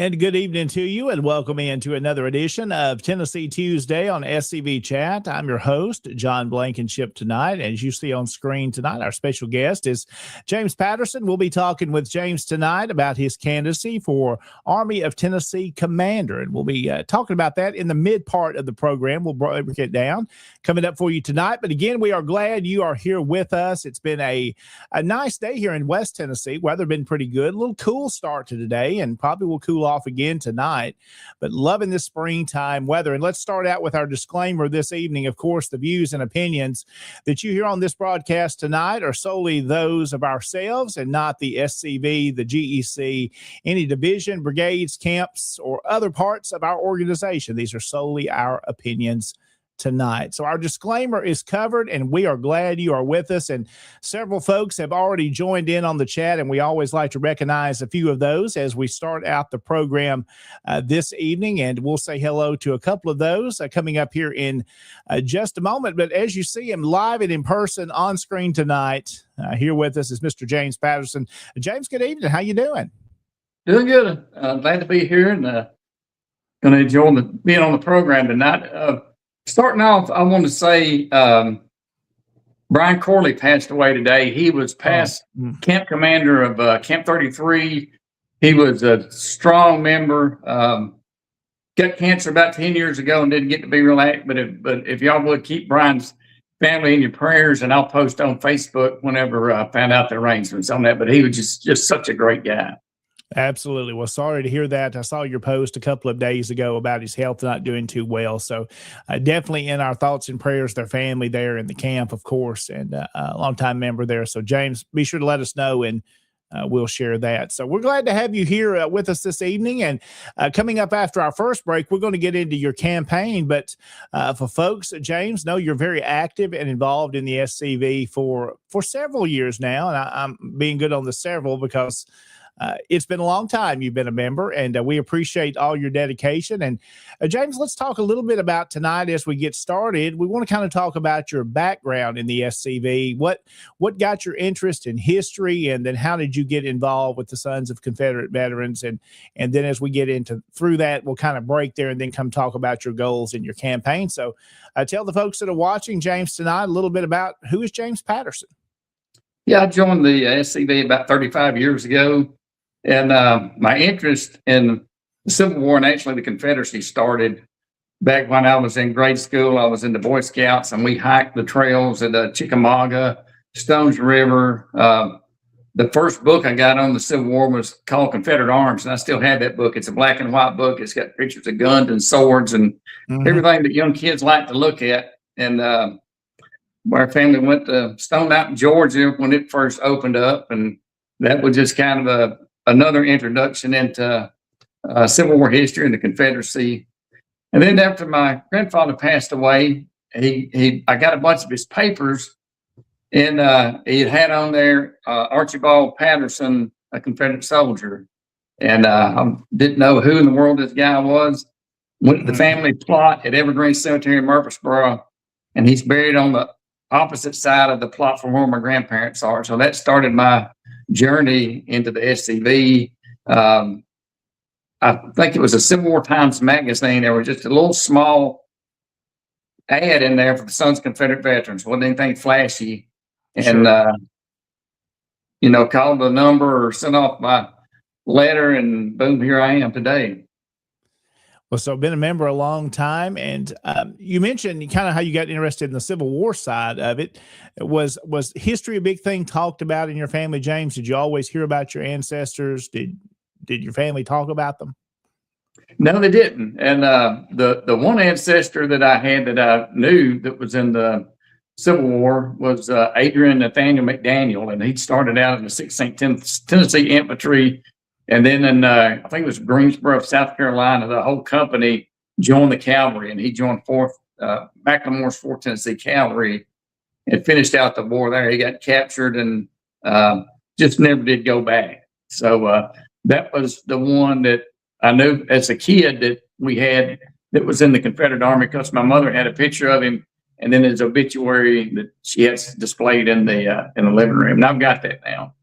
And good evening to you, and welcome into another edition of Tennessee Tuesday on SCV Chat. I'm your host, John Blankenship, tonight. As you see on screen tonight, our special guest is James Patterson. We'll be talking with James tonight about his candidacy for Army of Tennessee Commander, and we'll be talking about that in the mid part of the program. We'll break it down coming up for you tonight. But again, we are glad you are here with us. It's been a nice day here in West Tennessee. Weather been pretty good. A little cool start to today, and probably will cool off again tonight, but loving this springtime weather. And let's start out with our disclaimer this evening. Of course, the views and opinions that you hear on this broadcast tonight are solely those of ourselves and not the SCV, the GEC, any division, brigades, camps, or other parts of our organization. These are solely our opinions tonight. So our disclaimer is covered, and we are glad you are with us. And several folks have already joined in on the chat, and we always like to recognize a few of those as we start out the program this evening. And we'll say hello to a couple of those coming up here in just a moment. But as you see him live and in person on screen tonight, here with us is Mr. James Patterson. James, good evening. How you doing? Doing good. Glad to be here, and going to enjoy being on the program tonight. Starting off, I want to say Brian Corley passed away today. He was past camp commander of Camp 33. He was a strong member. Got cancer about 10 years ago and didn't get to be real active. But if y'all would keep Brian's family in your prayers, and I'll post on Facebook whenever I found out the arrangements on that. But he was just such a great guy. Absolutely. Well, sorry to hear that. I saw your post a couple of days ago about his health not doing too well. So definitely in our thoughts and prayers, their family there in the camp, of course, and a longtime member there. So James, be sure to let us know, and we'll share that. So we're glad to have you here with us this evening. And coming up after our first break, we're going to get into your campaign. But for folks, James, know you're very active and involved in the SCV for several years now. And I'm being good on the several because it's been a long time you've been a member, and we appreciate all your dedication. And James, let's talk a little bit about tonight as we get started. We want to kind of talk about your background in the SCV. What got your interest in history, and then how did you get involved with the Sons of Confederate Veterans? And then as we get into through that, we'll kind of break there and then come talk about your goals in your campaign. So tell the folks that are watching, James, tonight a little bit about who is James Patterson. Yeah, I joined the SCV about 35 years ago. And my interest in the Civil War and actually the Confederacy started back when I was in grade school. I was in the Boy Scouts, and we hiked the trails at Chickamauga, Stones River. The first book I got on the Civil War was called Confederate Arms, and I still have that book. It's a black and white book. It's got pictures of guns and swords and everything that young kids like to look at. And our family went to Stone Mountain, Georgia when it first opened up, and that was just kind of another introduction into Civil War history and the Confederacy. And then after my grandfather passed away, I got a bunch of his papers, and he had on there Archibald Patterson, a Confederate soldier. And I didn't know who in the world this guy was. Went to the family plot at Evergreen Cemetery in Murfreesboro, and he's buried on the opposite side of the plot from where my grandparents are. So that started my journey into the SCV. I think it was a Civil War Times magazine. There was just a little small ad in there for the Sons of Confederate Veterans. Wasn't anything flashy. And, called the number or sent off my letter, and boom, here I am today. Well, so been a member a long time, and you mentioned kind of how you got interested in the Civil War side of it. Was history a big thing talked about in your family, James? Did you always hear about your ancestors? Did your family talk about them? No, they didn't. And the one ancestor that I had that I knew that was in the Civil War was Adrian Nathaniel McDaniel, and he started out in the 16th Tennessee Infantry. And then in, I think it was Greensboro, South Carolina, the whole company joined the cavalry, and he joined McLemore's 4th Tennessee Cavalry and finished out the war there. He got captured and just never did go back. So that was the one that I knew as a kid that we had that was in the Confederate Army, because my mother had a picture of him, and then his obituary that she has displayed in the living room. And I've got that now.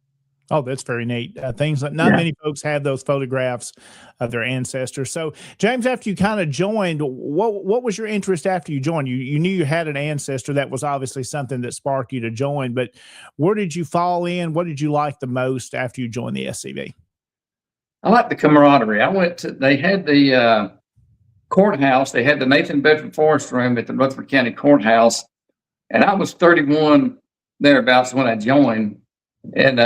Oh, that's very neat. Things that not many folks have those photographs of their ancestors. So, James, after you kind of joined, what was your interest after you joined? You knew you had an ancestor. That was obviously something that sparked you to join. But where did you fall in? What did you like the most after you joined the SCV? I like the camaraderie. They had the courthouse. They had the Nathan Bedford Forest Room at the Rutherford County Courthouse. And I was 31 thereabouts when I joined. And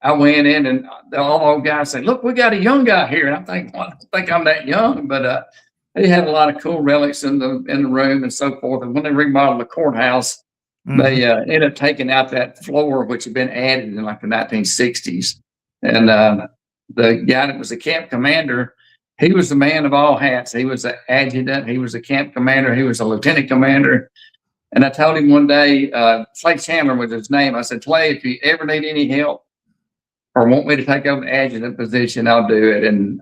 I went in, and all the old guys said, "Look, we got a young guy here." And I'm thinking, well, I don't think I'm that young, but they had a lot of cool relics in the room and so forth. And when they remodeled the courthouse, they ended up taking out that floor, which had been added in like the 1960s. And the guy that was the camp commander, he was the man of all hats. He was an adjutant. He was a camp commander. He was a lieutenant commander. And I told him one day, Clay Chandler was his name. I said, "Clay, if you ever need any help or want me to take over the adjutant position, I'll do it." And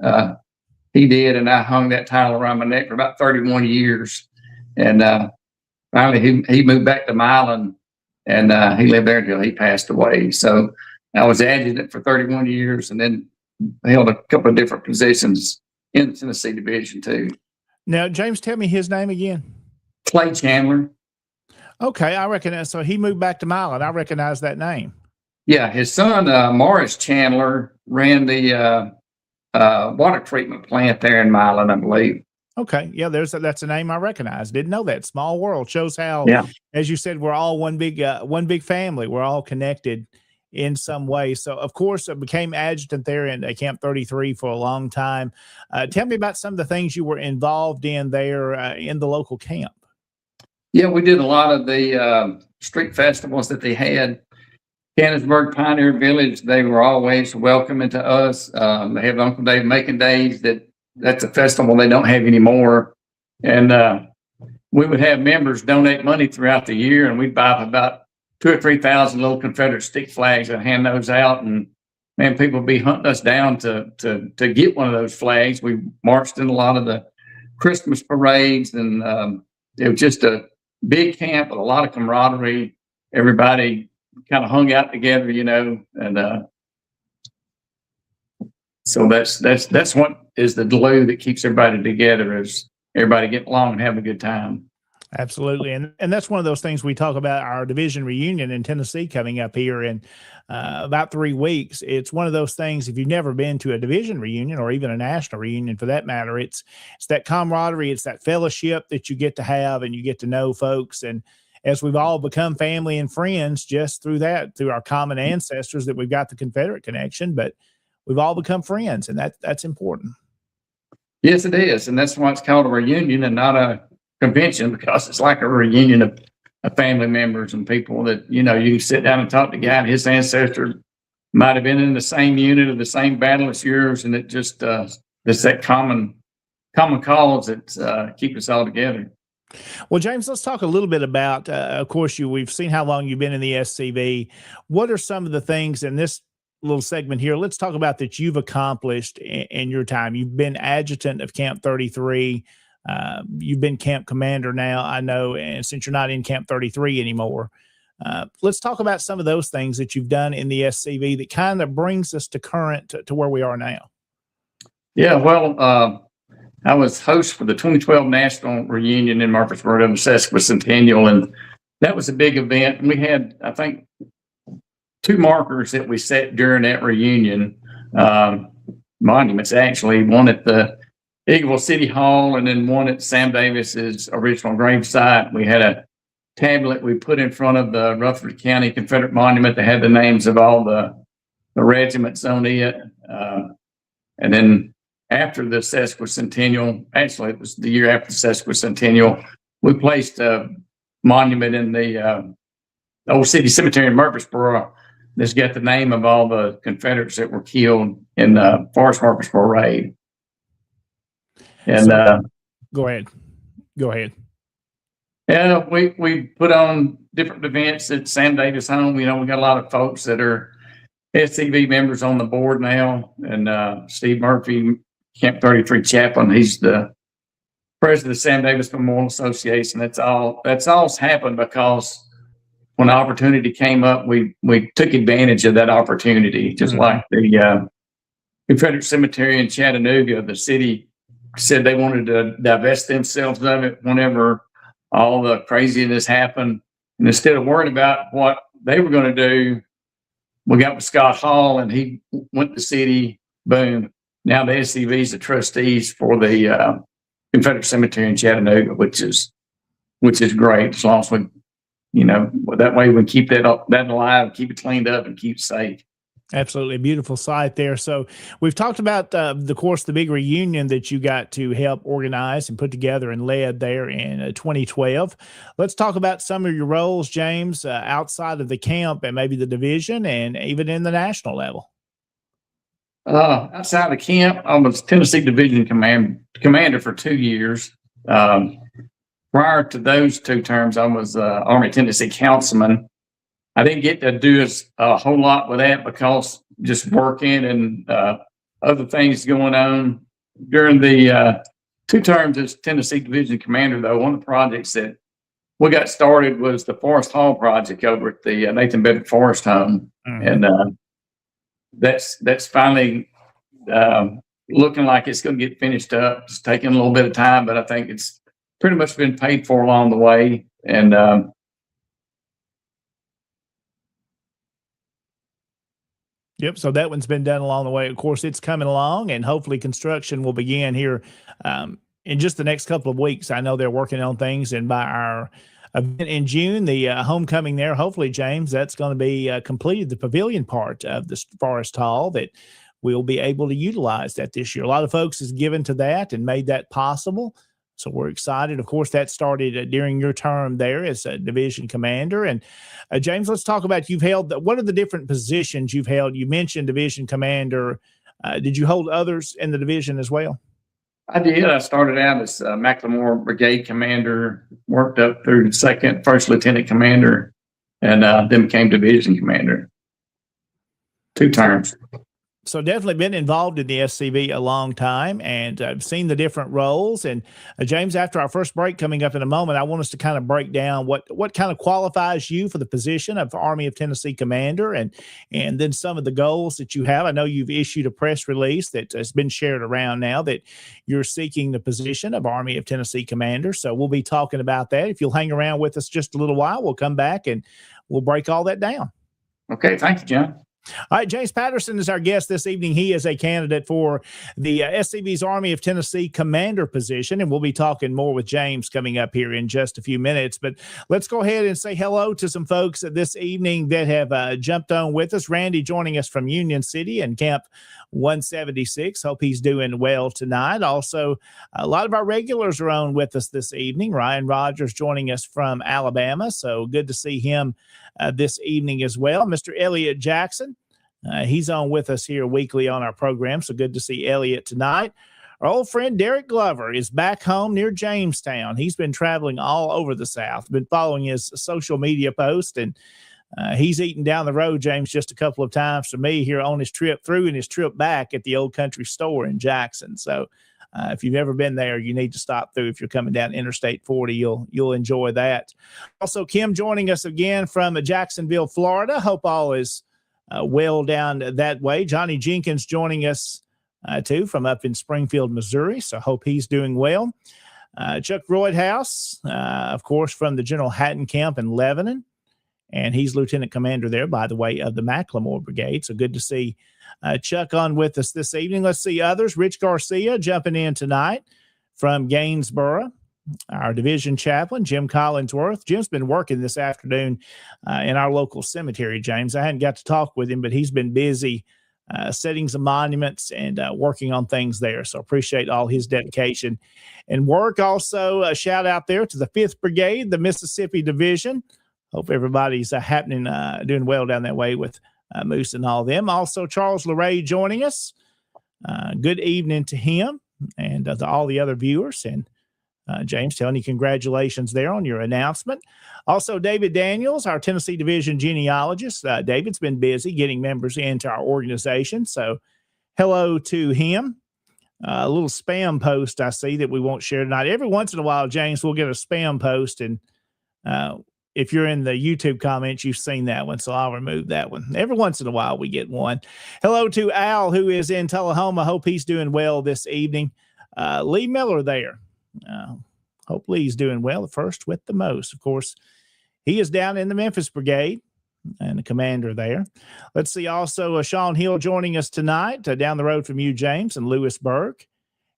he did, and I hung that title around my neck for about 31 years. And finally, he moved back to Milan, and he lived there until he passed away. So I was adjutant for 31 years, and then held a couple of different positions in the Tennessee Division too. Now, James, tell me his name again. Clay Chandler. Okay, I recognize. So he moved back to Milan. I recognize that name. Yeah, his son, Morris Chandler, ran the water treatment plant there in Milan, I believe. Okay, yeah, that's a name I recognize. Didn't know that. Small world. Shows how, as you said, we're all one big family. We're all connected in some way. So, of course, I became adjutant there in Camp 33 for a long time. Tell me about some of the things you were involved in there in the local camp. Yeah, we did a lot of the street festivals that they had. Canonsburg Pioneer Village, they were always welcoming to us. They have Uncle Dave Making Days. That's a festival they don't have anymore. And we would have members donate money throughout the year, and we'd buy about 2,000 or 3,000 little Confederate stick flags and hand those out. And man, people would be hunting us down to get one of those flags. We marched in a lot of the Christmas parades, and it was just a big camp with a lot of camaraderie. Everybody kind of hung out together, and so that's what is the glue that keeps everybody together, is everybody getting along and having a good time. Absolutely. And that's one of those things we talk about, our division reunion in Tennessee coming up here in about 3 weeks. It's one of those things, if you've never been to a division reunion or even a national reunion for that matter, it's that camaraderie, it's that fellowship that you get to have, and you get to know folks. And as we've all become family and friends just through our common ancestors, that we've got the Confederate connection, but we've all become friends, and that's important. Yes, it is. And that's why it's called a reunion and not a convention, because it's like a reunion of family members and people that, you can sit down and talk to a guy, and his ancestors might have been in the same unit or the same battle as yours. And it just, it's that common cause that keep us all together. Well, James, let's talk a little bit about, of course, we've seen how long you've been in the SCV. What are some of the things in this little segment here? Let's talk about that you've accomplished in your time. You've been adjutant of Camp 33. You've been camp commander now, I know, and since you're not in Camp 33 anymore, let's talk about some of those things that you've done in the SCV that kind of brings us to current to where we are now. Yeah, well, I was host for the 2012 National Reunion in Murfreesboro, the Sesquicentennial, and that was a big event. And we had, I think, 2 markers that we set during that reunion, monuments actually, one at the Eagleville City Hall, and then one at Sam Davis's original gravesite. We had a tablet we put in front of the Rutherford County Confederate Monument that had the names of all the regiments on it. And then after the Sesquicentennial, actually it was the year after the Sesquicentennial, we placed a monument in the Old City Cemetery in Murfreesboro that's got the name of all the Confederates that were killed in the Forest Murfreesboro raid. And go ahead. Yeah, we put on different events at Sam Davis home. We got a lot of folks that are SCV members on the board now, and Steve Murphy, Camp 33 chaplain, he's the president of the Sam Davis Memorial Association. That's all happened because when the opportunity came up, we took advantage of that opportunity. Just like the Confederate Cemetery in Chattanooga, the city said they wanted to divest themselves of it whenever all the craziness happened. And instead of worrying about what they were going to do, we got with Scott Hall, and he went to the city. Boom. Now the SCV is the trustees for the Confederate Cemetery in Chattanooga, which is great, as long as we, that way we can keep that alive, keep it cleaned up, and keep it safe. Absolutely. A beautiful site there. So we've talked about, the big reunion that you got to help organize and put together and led there in 2012. Let's talk about some of your roles, James, outside of the camp and maybe the division and even in the national level. Outside of camp, I was Tennessee Division commander for 2 years. Prior to those 2 terms, I was Army Tennessee councilman. I didn't get to do a whole lot with that because just working and other things going on. During the 2 terms as Tennessee Division commander, though, one of the projects that we got started was the Forest Hall project over at the Nathan Bedford Forest Home. And that's finally looking like it's going to get finished up. It's taking a little bit of time, but I think it's pretty much been paid for along the way. And yep. So that one's been done along the way. Of course, it's coming along, and hopefully construction will begin here in just the next couple of weeks. I know they're working on things, and by our event in June, the homecoming there, hopefully, James, that's going to be completed, the pavilion part of the Forest Hall, that we'll be able to utilize that this year. A lot of folks has given to that and made that possible. So we're excited. Of course, that started during your term there as a division commander. And James, let's talk about, what are the different positions you've held? You mentioned division commander. Did you hold others in the division as well? I did. I started out as McLemore Brigade commander, worked up through the first lieutenant commander, and then became division commander. 2 terms. So definitely been involved in the SCV a long time, and I've seen the different roles. And James, after our first break coming up in a moment, I want us to kind of break down what kind of qualifies you for the position of Army of Tennessee Commander, and then some of the goals that you have. I know you've issued a press release that has been shared around now that you're seeking the position of Army of Tennessee Commander. So we'll be talking about that. If you'll hang around with us just a little while, we'll come back and we'll break all that down. Okay, thank you, John. All right, James Patterson is our guest this evening. He is a candidate for the SCV's Army of Tennessee Commander position, and we'll be talking more with James coming up here in just a few minutes. But let's go ahead and say hello to some folks this evening that have jumped on with us. Randy joining us from Union City and Camp 176. Hope he's doing well tonight. Also, a lot of our regulars are on with us this evening. Ryan Rogers joining us from Alabama, so good to see him this evening as well. Mr. Elliot Jackson, he's on with us here weekly on our program, so good to see Elliot tonight. Our old friend Derek Glover is back home near Jamestown. He's been traveling all over the South, been following his social media posts, and he's eaten down the road, James, just a couple of times for me here on his trip through and his trip back at the Old Country Store in Jackson. So if you've ever been there, you need to stop through. If you're coming down Interstate 40, you'll enjoy that. Also, Kim joining us again from Jacksonville, Florida. Hope all is well down that way. Johnny Jenkins joining us too from up in Springfield, Missouri. So hope he's doing well. Chuck Roydhouse, of course, from the General Hatton Camp in Lebanon. And he's Lieutenant Commander there, by the way, of the McLemore Brigade. So good to see Chuck on with us this evening. Let's see others. Rich Garcia jumping in tonight from Gainesboro. Our division chaplain, Jim Collinsworth. Jim's been working this afternoon in our local cemetery, James. I hadn't got to talk with him, but he's been busy setting some monuments and working on things there. So appreciate all his dedication and work. Also, a shout out there to the 5th Brigade, the Mississippi Division. Hope everybody's doing well down that way with Moose and all them. Also, Charles LeRae joining us. Good evening to him and to all the other viewers. And James, telling you congratulations there on your announcement. Also, David Daniels, our Tennessee Division genealogist. David's been busy getting members into our organization. So hello to him. A little spam post I see that we won't share tonight. Every once in a while, James, we'll get a spam post, and if you're in the YouTube comments, you've seen that one, so I'll remove that one. Every once in a while, we get one. Hello to Al, who is in Tullahoma. Hope he's doing well this evening. Lee Miller there. Hope Lee's doing well. The first with the most. Of course, he is down in the Memphis Brigade and the commander there. Let's see also Sean Hill joining us tonight down the road from you, James, and Lewisburg.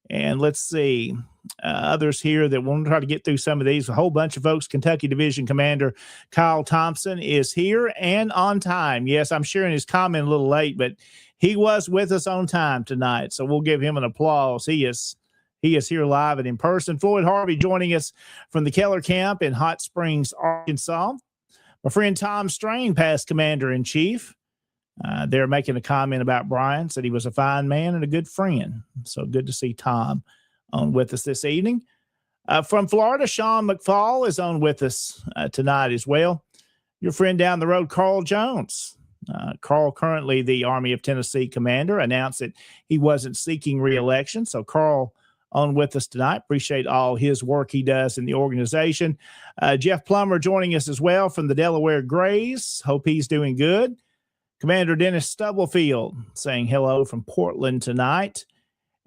And let's see others here that want to try to get through some of these. A whole bunch of folks. Kentucky Division Commander Kyle Thompson is here and on time. Yes, I'm sharing his comment a little late, but he was with us on time tonight. So we'll give him an applause. He is here live and in person. Floyd Harvey joining us from the Keller Camp in Hot Springs, Arkansas. My friend Tom Strain, past Commander-in-Chief. They're making a comment about Brian, said he was a fine man and a good friend. So good to see Tom on with us this evening. From Florida, Sean McFall is on with us tonight as well. Your friend down the road, Carl Jones. Carl, currently the Army of Tennessee Commander, announced that he wasn't seeking re-election. So Carl on with us tonight. Appreciate all his work he does in the organization. Jeff Plummer joining us as well from the Delaware Grays. Hope he's doing good. Commander Dennis Stubblefield saying hello from Portland tonight.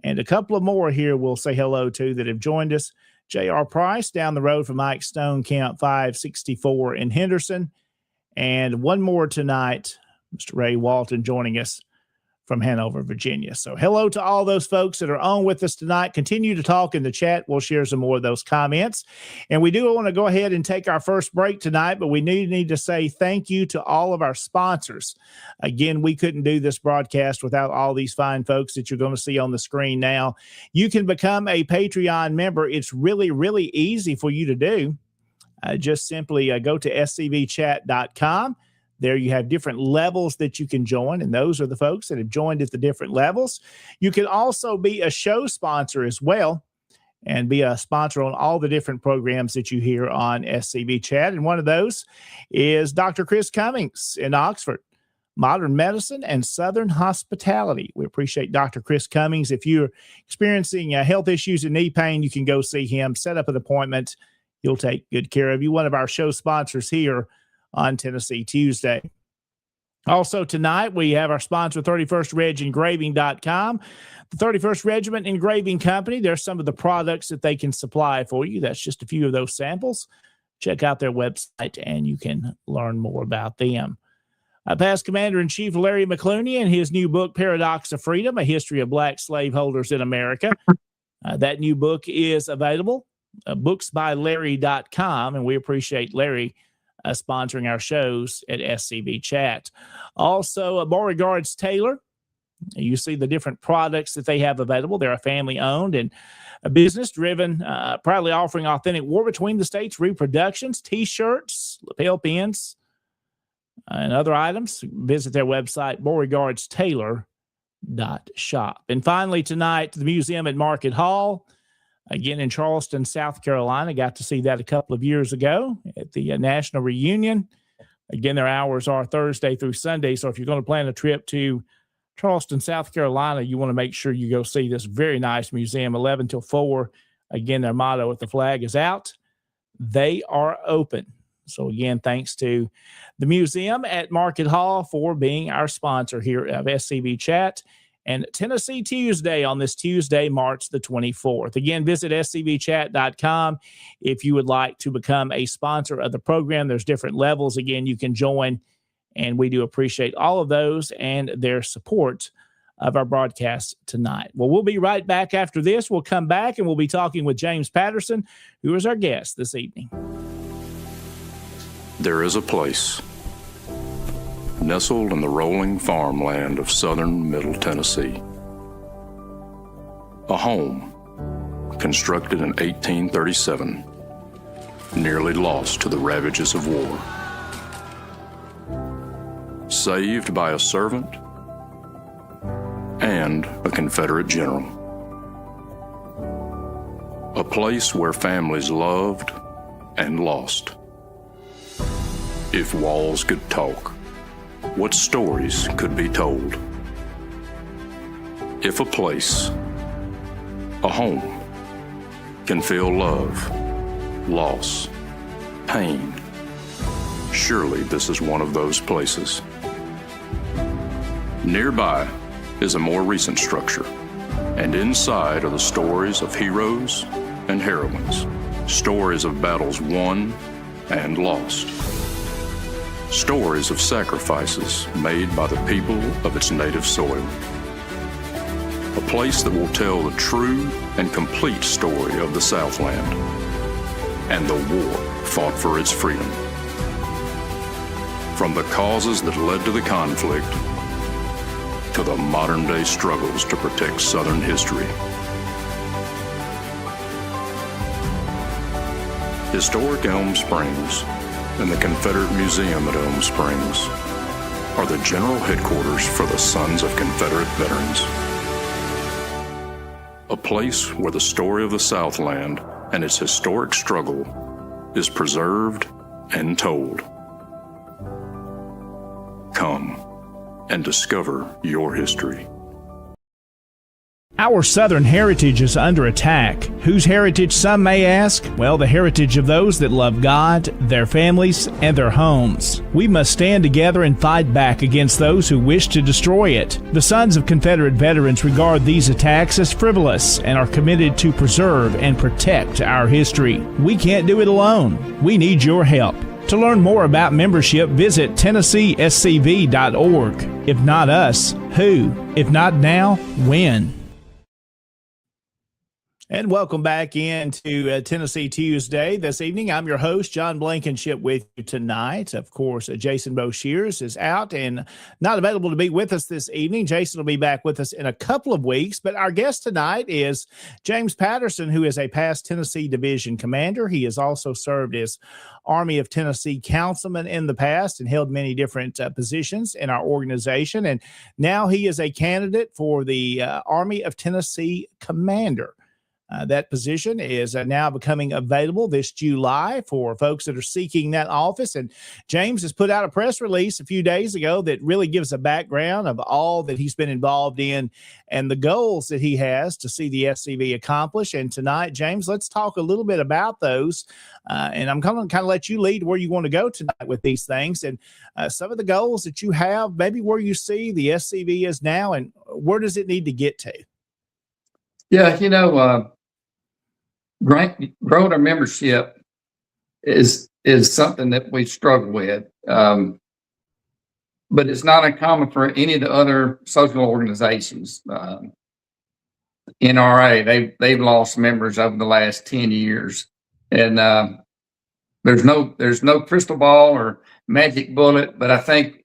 And a couple of more here we'll say hello to that have joined us. J.R. Price down the road from Mike Stone, Camp 564 in Henderson. And one more tonight, Mr. Ray Walton joining us from Hanover, Virginia. So hello to all those folks that are on with us tonight. Continue to talk in the chat. We'll share some more of those comments. And we do want to go ahead and take our first break tonight, but we need to say thank you to all of our sponsors. Again, we couldn't do this broadcast without all these fine folks that you're going to see on the screen now. You can become a Patreon member. It's really, really easy for you to do. Just simply go to scvchat.com. There you have different levels that you can join, and those are the folks that have joined at the different levels. You can also be a show sponsor as well and be a sponsor on all the different programs that you hear on SCV Chat. And one of those is Dr. Chris Cummings in Oxford. modern medicine, and Southern hospitality. We appreciate Dr. Chris Cummings. If you're experiencing health issues and knee pain, you can go see him, set up an appointment. He'll take good care of you. One of our show sponsors here on Tennessee Tuesday. Also tonight, we have our sponsor, 31strregengraving.com. The 31st Regiment Engraving Company, there's some of the products that they can supply for you. That's just a few of those samples. Check out their website, and you can learn more about them. Past Commander-in-Chief Larry McClooney and his new book, Paradox of Freedom, A History of Black Slaveholders in America. That new book is available, booksbylarry.com, and we appreciate Larry sponsoring our shows at SCV Chat. Also, Beauregard's Taylor. You see the different products that they have available. They're a family-owned and a business-driven, proudly offering authentic War Between the States reproductions, T-shirts, lapel pins, and other items. Visit their website, Beauregard'sTaylor.shop. And finally, tonight, the museum at Market Hall, again in Charleston, South Carolina. Got to see that a couple of years ago at the National Reunion. Again, their hours are Thursday through Sunday. So if you're going to plan a trip to Charleston, South Carolina, you want to make sure you go see this very nice museum, 11 till 4. Again, their motto, if the flag is out, they are open. So again, thanks to the museum at Market Hall for being our sponsor here of SCV Chat and Tennessee Tuesday on this Tuesday, March the 24th. Again, visit scvchat.com if you would like to become a sponsor of the program. There's different levels. Again, you can join, and we do appreciate all of those and their support of our broadcast tonight. Well, we'll be right back after this. We'll come back, and we'll be talking with James Patterson, who is our guest this evening. There is a place nestled in the rolling farmland of southern Middle Tennessee. A home constructed in 1837, nearly lost to the ravages of war. Saved by a servant and a Confederate general. A place where families loved and lost. If walls could talk, what stories could be told? If a place, a home, can feel love, loss, pain, surely this is one of those places. Nearby is a more recent structure, and inside are the stories of heroes and heroines, stories of battles won and lost. Stories of sacrifices made by the people of its native soil. A place that will tell the true and complete story of the Southland and the war fought for its freedom. From the causes that led to the conflict to the modern-day struggles to protect Southern history. Historic Elm Springs and the Confederate Museum at Elm Springs are the general headquarters for the Sons of Confederate Veterans. A place where the story of the Southland and its historic struggle is preserved and told. Come and discover your history. Our Southern heritage is under attack. Whose heritage, some may ask? Well, the heritage of those that love God, their families, and their homes. We must stand together and fight back against those who wish to destroy it. The Sons of Confederate Veterans regard these attacks as frivolous and are committed to preserve and protect our history. We can't do it alone. We need your help. To learn more about membership, visit TennesseeSCV.org. If not us, who? If not now, when? And welcome back into Tennessee Tuesday this evening. I'm your host, John Blankenship, with you tonight. Of course, Jason Boshears is out and not available to be with us this evening. Jason will be back with us in a couple of weeks. But our guest tonight is James Patterson, who is a past Tennessee Division commander. He has also served as Army of Tennessee councilman in the past and held many different positions in our organization. And now he is a candidate for the Army of Tennessee commander. That position is now becoming available this July for folks that are seeking that office. And James has put out a press release a few days ago that really gives a background of all that he's been involved in and the goals that he has to see the SCV accomplish. And tonight, James, let's talk a little bit about those. And I'm going to kind of let you lead where you want to go tonight with these things and some of the goals that you have, maybe where you see the SCV is now and where does it need to get to? Yeah, growing our membership is something that we struggle with. But it's not uncommon for any of the other social organizations. NRA, they've lost members over the last 10 years. And there's no crystal ball or magic bullet, but I think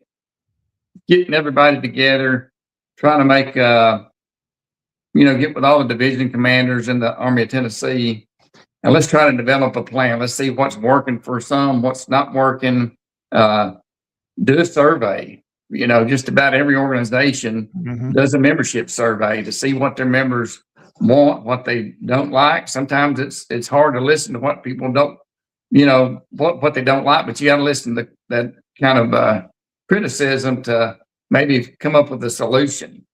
getting everybody together, trying to make get with all the division commanders in the Army of Tennessee, and let's try to develop a plan. Let's see what's working for some, what's not working. Do a survey. Just about every organization does a membership survey to see what their members want, what they don't like. Sometimes it's hard to listen to what people don't, what they don't like, but you got to listen to that kind of criticism to maybe come up with a solution.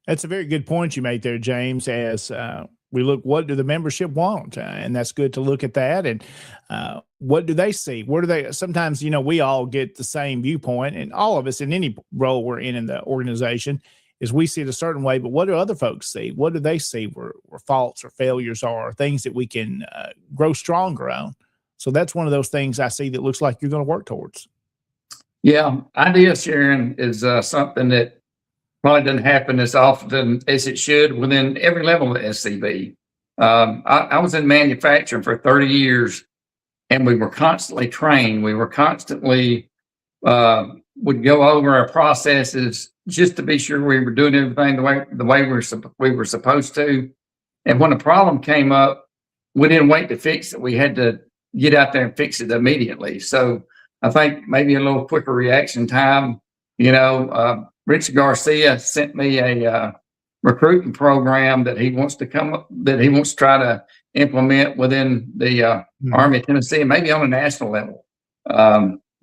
That's a very good point you made there, James, as we look, what do the membership want? And that's good to look at that. And what do they see? Where do they, sometimes, we all get the same viewpoint, and all of us in any role we're in the organization is we see it a certain way, but what do other folks see? What do they see where faults or failures are, things that we can grow stronger on? So that's one of those things I see that looks like you're going to work towards. Yeah. Idea sharing is something that probably doesn't happen as often as it should within every level of SCV. I was in manufacturing for 30 years, and we were constantly trained. We were constantly would go over our processes just to be sure we were doing everything the way we were supposed to. And when a problem came up, we didn't wait to fix it. We had to get out there and fix it immediately. So I think maybe a little quicker reaction time. Richard Garcia sent me a recruiting program that he wants to try to implement within the Army of Tennessee, and maybe on a national level.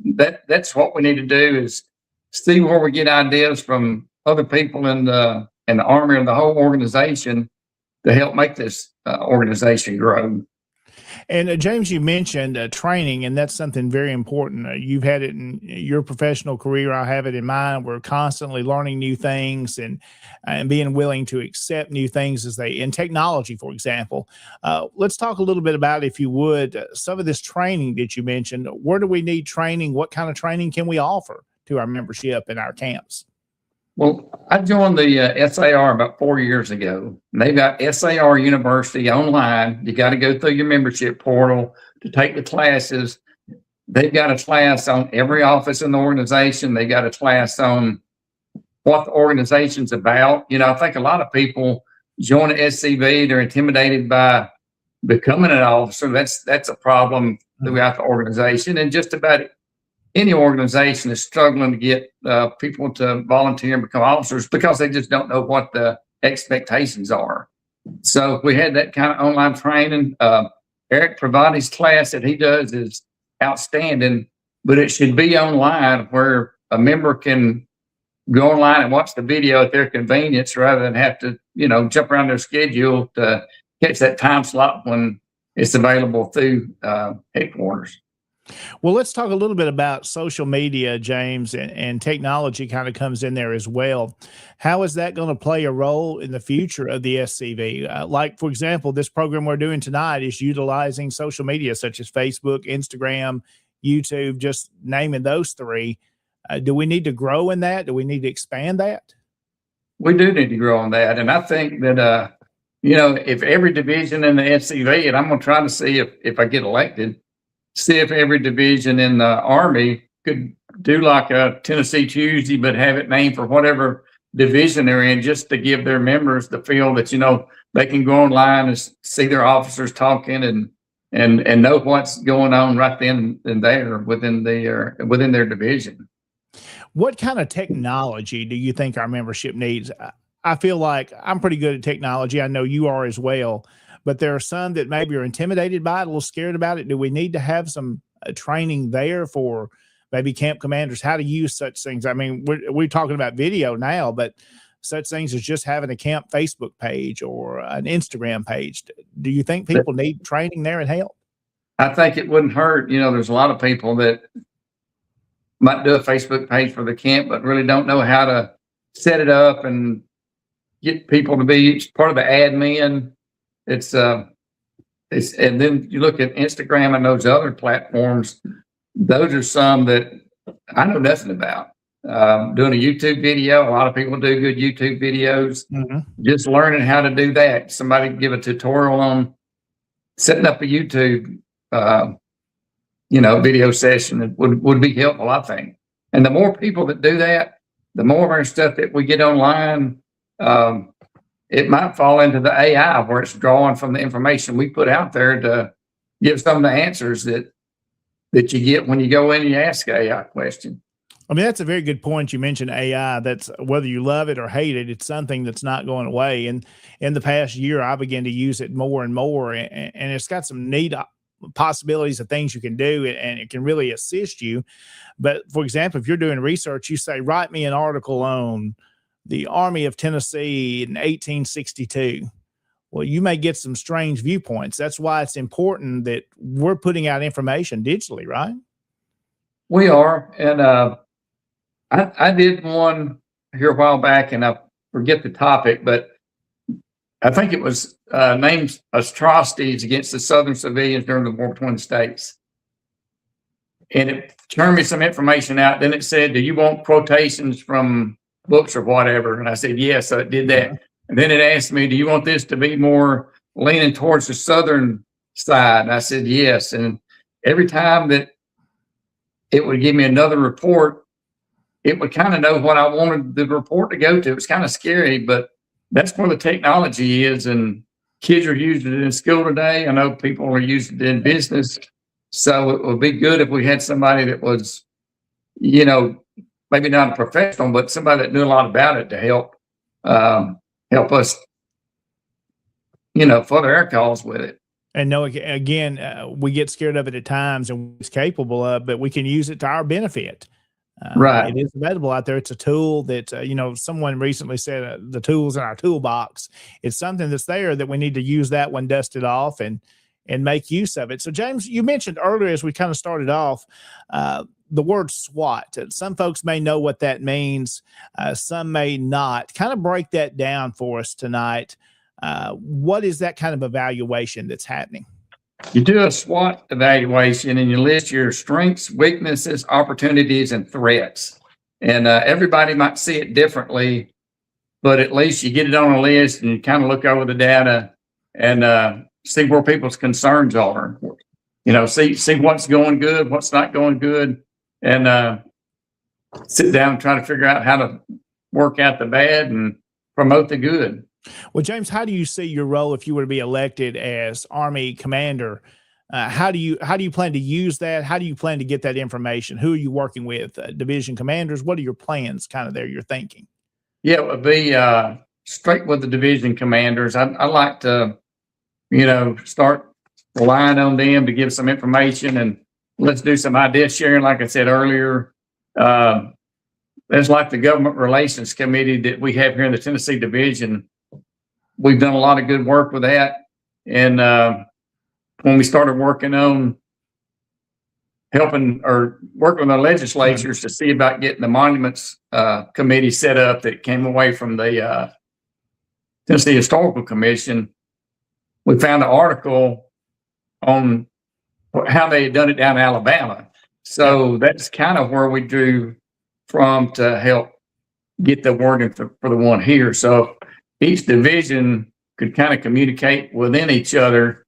That's what we need to do, is see where we get ideas from other people in the Army and the whole organization to help make this organization grow. And James, you mentioned training, and that's something very important. You've had it in your professional career. I have it in mine. We're constantly learning new things and being willing to accept new things in technology, for example. Let's talk a little bit about, if you would, some of this training that you mentioned. Where do we need training? What kind of training can we offer to our membership in our camps? Well, I joined the SAR about 4 years ago. They've got SAR University online. You got to go through your membership portal to take the classes. They've got a class on every office in the organization. They got a class on what the organization's about. I think a lot of people join the SCV. They're intimidated by becoming an officer. That's a problem throughout the organization, and just about any organization is struggling to get people to volunteer and become officers because they just don't know what the expectations are. So we had that kind of online training. Eric Pravati's class that he does is outstanding, but it should be online where a member can go online and watch the video at their convenience rather than have to, jump around their schedule to catch that time slot when it's available through headquarters. Well, let's talk a little bit about social media, James, and technology kind of comes in there as well. How is that going to play a role in the future of the SCV? Like, for example, this program we're doing tonight is utilizing social media such as Facebook, Instagram, YouTube, just naming those three. Do we need to grow in that? Do we need to expand that? We do need to grow on that. And I think that, if every division in the SCV, and I'm going to try to see if I get elected, see if every division in the Army could do like a Tennessee Tuesday, but have it named for whatever division they're in, just to give their members the feel that, they can go online and see their officers talking and know what's going on right then and there within their division. What kind of technology do you think our membership needs? I feel like I'm pretty good at technology. I know you are as well, but there are some that maybe are intimidated by it, a little scared about it. Do we need to have some training there for maybe camp commanders, how to use such things? I mean, we're talking about video now, but such things as just having a camp Facebook page or an Instagram page. Do you think people need training there and help? I think it wouldn't hurt. There's a lot of people that might do a Facebook page for the camp, but really don't know how to set it up and get people to be part of the admin. It's and then you look at Instagram and those other platforms. Those are some that I know nothing about. Doing a YouTube video, a lot of people do good YouTube videos. Just learning how to do that. Somebody give a tutorial on setting up a YouTube, video session would be helpful, I think. And the more people that do that, the more of our stuff that we get online, it might fall into the AI where it's drawing from the information we put out there to give some of the answers that you get when you go in and you ask an AI question. I mean, that's a very good point. You mentioned AI. That's whether you love it or hate it, it's something that's not going away. And in the past year, I began to use it more and more, and it's got some neat possibilities of things you can do, and it can really assist you. But for example, if you're doing research, you say, write me an article on the Army of Tennessee in 1862. Well, you may get some strange viewpoints. That's why it's important that we're putting out information digitally, right? We are. And I did one here a while back, and I forget the topic, but I think it was named atrocities against the Southern civilians during the war between the states. And it turned me some information out. Then it said, do you want quotations from books or whatever? And I said, yes. So it did that. And then it asked me, do you want this to be more leaning towards the Southern side? And I said, yes. And every time that it would give me another report, it would kind of know what I wanted the report to go to. It was kind of scary, but that's where the technology is. And kids are using it in school today. I know people are using it in business. So it would be good if we had somebody that was, maybe not a professional, but somebody that knew a lot about it to help us, further our cause with it. And no, again, we get scared of it at times and it's capable of, but we can use it to our benefit. Right. It is available out there. It's a tool that, someone recently said the tools in our toolbox. It's something that's there that we need to use that one, dust it off and make use of it. So James, you mentioned earlier as we kind of started off, the word SWAT. Some folks may know what that means. Some may not. Kind of break that down for us tonight. What is that kind of evaluation that's happening? You do a SWOT evaluation and you list your strengths, weaknesses, opportunities, and threats. And everybody might see it differently, but at least you get it on a list and you kind of look over the data and see where people's concerns are. See what's going good, what's not going good, and sit down and try to figure out how to work out the bad and promote the good. Well, James, how do you see your role if you were to be elected as Army commander? How do you plan to use that? How do you plan to get that information? Who are you working with? Division commanders? What are your plans kind of there you're thinking? Yeah, it would be straight with the division commanders. I like to, start relying on them to give some information, and let's do some idea sharing. Like I said earlier, there's like the government relations committee that we have here in the Tennessee division. We've done a lot of good work with that. And when we started working on working with our legislatures to see about getting the monuments committee set up that came away from the Tennessee Historical Commission, we found an article on how they had done it down in Alabama. So that's kind of where we drew from to help get the wording for the one here. So each division could kind of communicate within each other,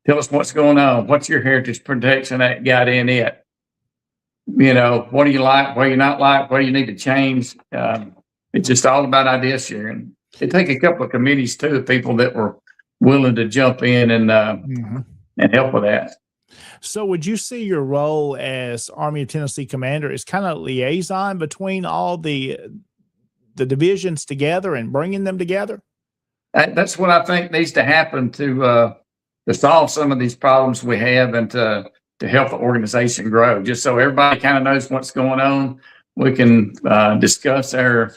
tell us what's going on, what's your heritage protection that got in it. What do you like, what do you not like, what do you need to change? It's just all about idea sharing. It take a couple of committees too, of people that were willing to jump in and help with that. So would you see your role as Army of Tennessee commander as kind of liaison between all the the divisions together and bringing them together? That's what I think needs to happen to solve some of these problems we have and to help the organization grow. Just so everybody kind of knows what's going on, we can discuss our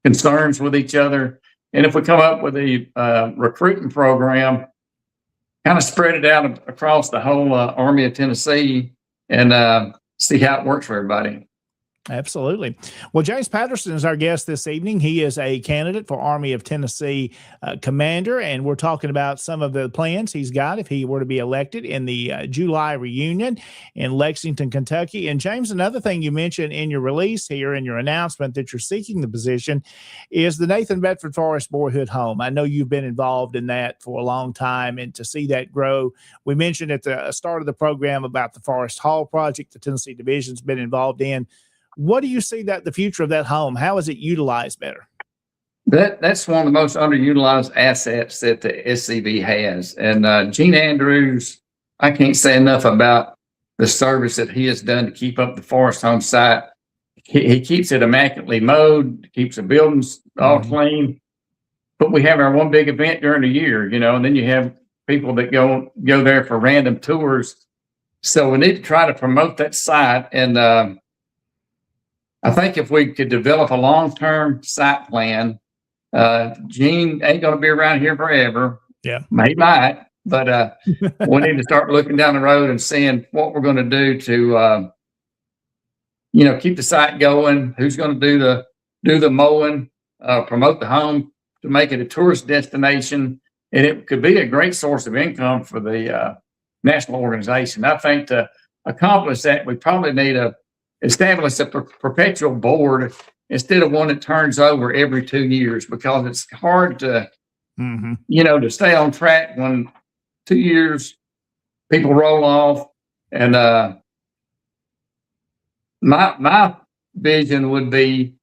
concerns with each other. And if we come up with a recruiting program, kind of spread it out across the whole Army of Tennessee and see how it works for everybody. Absolutely. Well, James Patterson is our guest this evening. He is a candidate for Army of Tennessee commander, and we're talking about some of the plans he's got if he were to be elected in the July reunion in Lexington, Kentucky. And James, another thing you mentioned in your release here, in your announcement that you're seeking the position, is the Nathan Bedford Forrest Boyhood Home. I know you've been involved in that for a long time, and to see that grow. We mentioned at the start of the program about the Forest Hall project the Tennessee Division's been involved in. What do you see that the future of that home? How is it utilized better? That's one of the most underutilized assets that the SCV has. And Gene Andrews, I can't say enough about the service that he has done to keep up the Forest Home site. He keeps it immaculately mowed, keeps the buildings all clean. But we have our one big event during the year, and then you have people that go there for random tours. So we need to try to promote that site. And I think if we could develop a long-term site plan, Gene ain't going to be around here forever. Yeah, he might, but we need to start looking down the road and seeing what we're going to do to, keep the site going. Who's going to do the mowing, promote the home to make it a tourist destination, and it could be a great source of income for the national organization. I think to accomplish that, we probably need to establish a perpetual board instead of one that turns over every 2 years, because it's hard to, to stay on track when 2 years people roll off. And my vision would be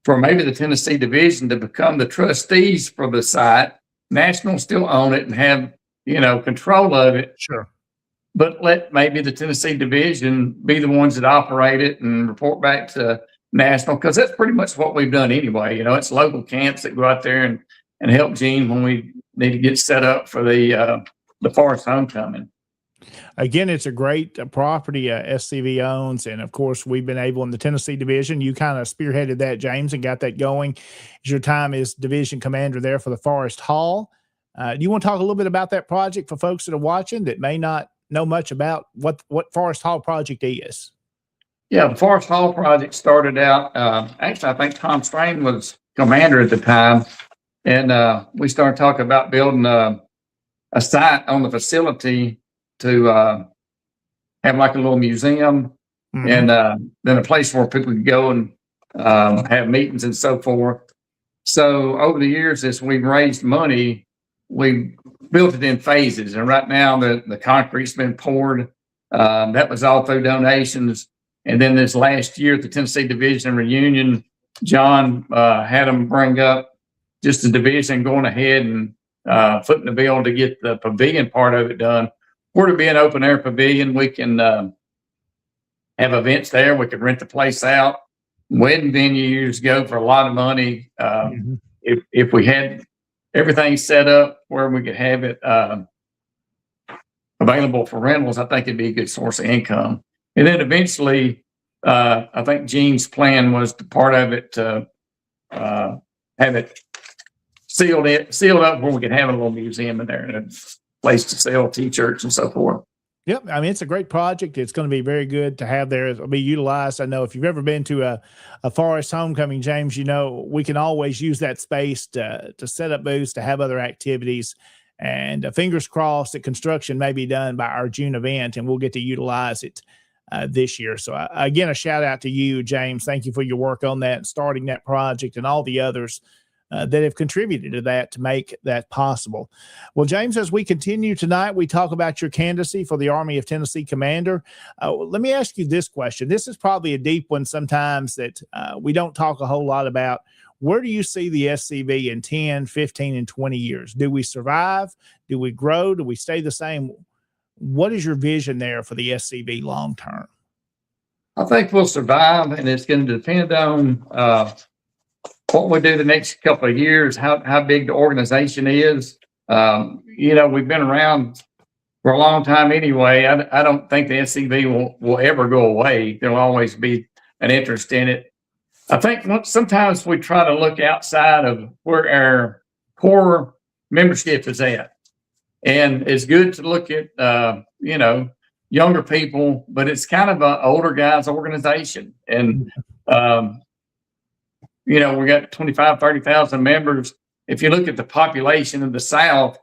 for maybe the Tennessee Division to become the trustees for the site. National still own it and have, control of it. Sure. But let maybe the Tennessee Division be the ones that operate it and report back to National, because that's pretty much what we've done anyway. It's local camps that go out there and help Gene when we need to get set up for the Forest Homecoming. Again, it's a great property SCV owns, and of course, we've been able in the Tennessee Division. You kind of spearheaded that, James, and got that going. Your time as division commander there for the Forest Hall. Do you want to talk a little bit about that project for folks that are watching that may not know much about what Forest Hall project is? Yeah, the Forest Hall project started out, actually, I think Tom Strain was commander at the time, and we started talking about building a site on the facility to have like a little museum and then a place where people could go and have meetings and so forth. So over the years, as we've raised money, we built it in phases, and right now the concrete's been poured. That was all through donations. And then this last year at the Tennessee Division reunion, John had them bring up just the division going ahead and footing the bill to get the pavilion part of it done. For to be an open air pavilion, we can have events there. We could rent the place out. Wedding venues go for a lot of money. If we had everything set up where we could have it available for rentals, I think it'd be a good source of income. And then eventually, I think Gene's plan was to part of it to have it sealed up where we could have a little museum in there and a place to sell T-shirts and so forth. Yep. I mean, it's a great project. It's going to be very good to have there. It'll be utilized. I know if you've ever been to a Forest Homecoming, James, we can always use that space to set up booths, to have other activities, and fingers crossed that construction may be done by our June event and we'll get to utilize it this year. So again, a shout out to you, James. Thank you for your work on that and starting that project and all the others that have contributed to that to make that possible. Well, James, as we continue tonight, we talk about your candidacy for the Army of Tennessee Commander. Let me ask you this question. This is probably a deep one sometimes that we don't talk a whole lot about. Where do you see the SCV in 10, 15, and 20 years? Do we survive? Do we grow? Do we stay the same? What is your vision there for the SCV long term? I think we'll survive, and it's going to depend on what we do the next couple of years, how big the organization is. We've been around for a long time anyway. I don't think the SCV will ever go away. There'll always be an interest in it. I think sometimes we try to look outside of where our core membership is at. And it's good to look at, younger people, but it's kind of an older guys organization. And, we got 25, 30,000 members. If you look at the population of the South,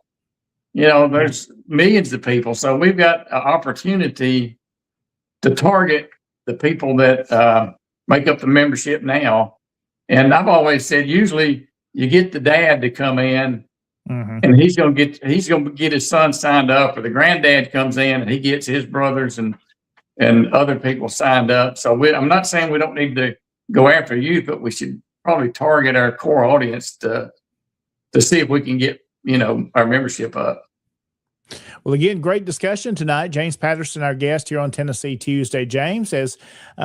there's millions of people. So we've got an opportunity to target the people that make up the membership now. And I've always said, usually you get the dad to come in, and he's gonna get his son signed up, or the granddad comes in and he gets his brothers and other people signed up. So I'm not saying we don't need to go after youth, but we should probably target our core audience to see if we can get our membership up. Well, again, great discussion tonight. James Patterson, our guest here on Tennessee Tuesday. James, as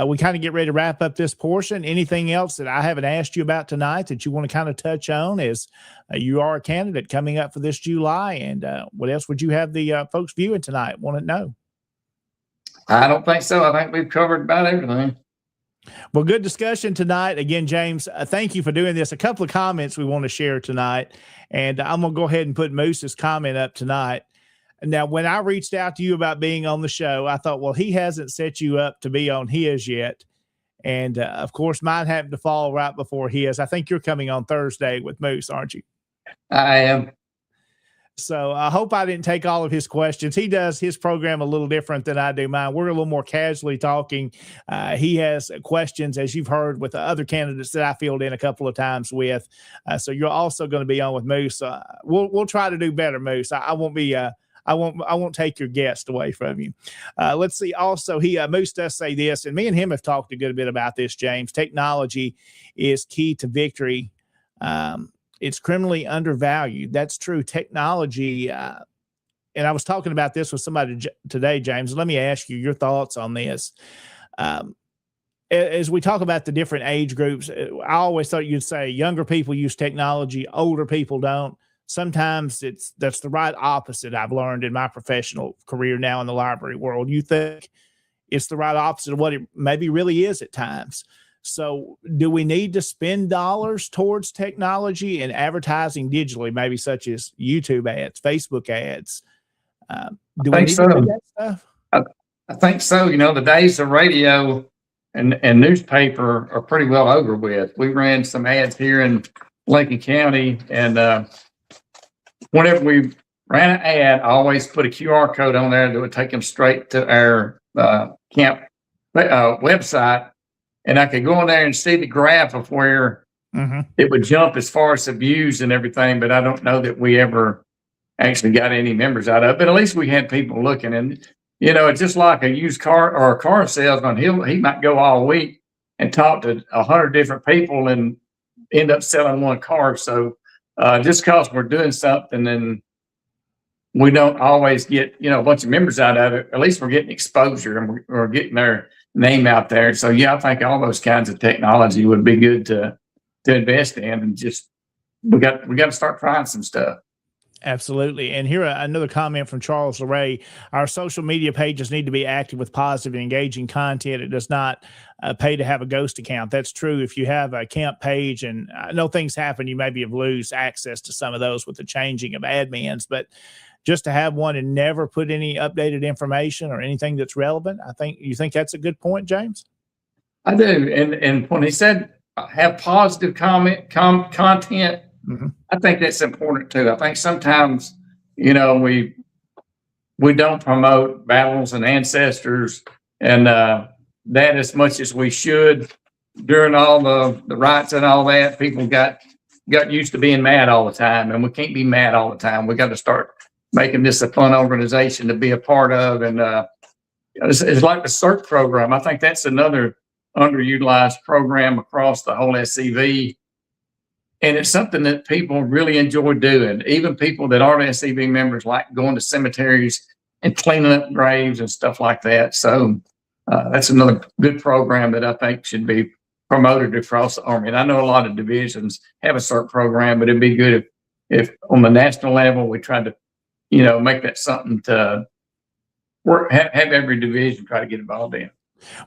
we kind of get ready to wrap up this portion, anything else that I haven't asked you about tonight that you want to kind of touch on, as you are a candidate coming up for this July? And what else would you have the folks viewing tonight want to know? I don't think so. I think we've covered about everything. Well, good discussion tonight. Again, James, thank you for doing this. A couple of comments we want to share tonight, and I'm going to go ahead and put Moose's comment up tonight. Now, when I reached out to you about being on the show, I thought, well, he hasn't set you up to be on his yet. And, of course, mine happened to fall right before his. I think you're coming on Thursday with Moose, aren't you? I am. So I hope I didn't take all of his questions. He does his program a little different than I do mine. We're a little more casually talking. He has questions, as you've heard, with the other candidates that I filled in a couple of times with. So you're also going to be on with Moose. We'll try to do better, Moose. I won't be. I won't take your guest away from you. Let's see. Also, Moose does say this, and me and him have talked a good bit about this, James. Technology is key to victory. It's criminally undervalued. That's true. Technology, and I was talking about this with somebody today, James. Let me ask you your thoughts on this. As we talk about the different age groups, I always thought you'd say younger people use technology, older people don't. Sometimes that's the right opposite. I've learned in my professional career now in the library world. You think it's the right opposite of what it maybe really is at times. So do we need to spend dollars towards technology and advertising digitally, maybe such as YouTube ads, Facebook ads? Do we need to do that stuff? I think so. The days of radio and newspaper are pretty well over with. We ran some ads here in Lincoln County, and whenever we ran an ad, I always put a QR code on there that would take them straight to our camp website. And I could go in there and see the graph of where it would jump as far as the views and everything. But I don't know that we ever actually got any members out of it. But at least we had people looking. And, it's just like a used car or a car salesman. He might go all week and talk to 100 different people and end up selling one car. So just because we're doing something and we don't always get, a bunch of members out of it, at least we're getting exposure and we're getting their name out there. So yeah, I think all those kinds of technology would be good to invest in, and just we got to start trying some stuff. Absolutely. And here another comment from Charles LeRae. Our social media pages need to be active with positive and engaging content. It does not pay to have a ghost account. That's true. If you have a camp page, and I know things happen, you maybe have lose access to some of those with the changing of admins, but just to have one and never put any updated information or anything that's relevant, you think that's a good point, James? I do. And when he said have positive content, I think that's important too. I think sometimes, we don't promote battles and ancestors and that as much as we should. During all the riots and all that, people got used to being mad all the time, and we can't be mad all the time. We got to start making this a fun organization to be a part of. And it's like the CERT program. I think that's another underutilized program across the whole SCV. And it's something that people really enjoy doing. Even people that aren't SCV members like going to cemeteries and cleaning up graves and stuff like that. So that's another good program that I think should be promoted across the Army. And I know a lot of divisions have a CERT program, but it'd be good if on the national level, we tried to, make that something to work, have every division try to get involved in.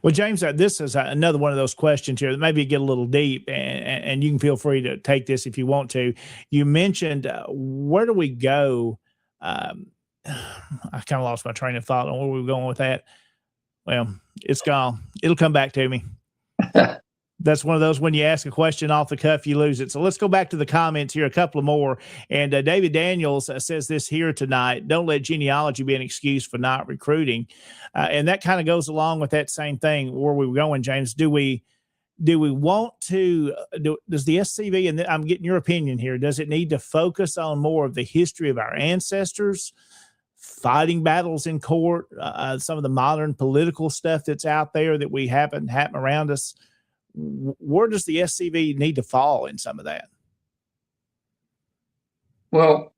Well, James, this is another one of those questions here that maybe get a little deep, and you can feel free to take this if you want to. You mentioned where do we go? I kind of lost my train of thought on where we were going with that. Well, it's gone. It'll come back to me. That's one of those when you ask a question off the cuff, you lose it. So let's go back to the comments here, a couple of more. And David Daniels says this here tonight: don't let genealogy be an excuse for not recruiting. And that kind of goes along with that same thing where we were going, James. Do we want to, does the SCV, and I'm getting your opinion here, does it need to focus on more of the history of our ancestors, fighting battles in court, some of the modern political stuff that's out there that we happen around us? Where does the SCV need to fall in some of that? Well,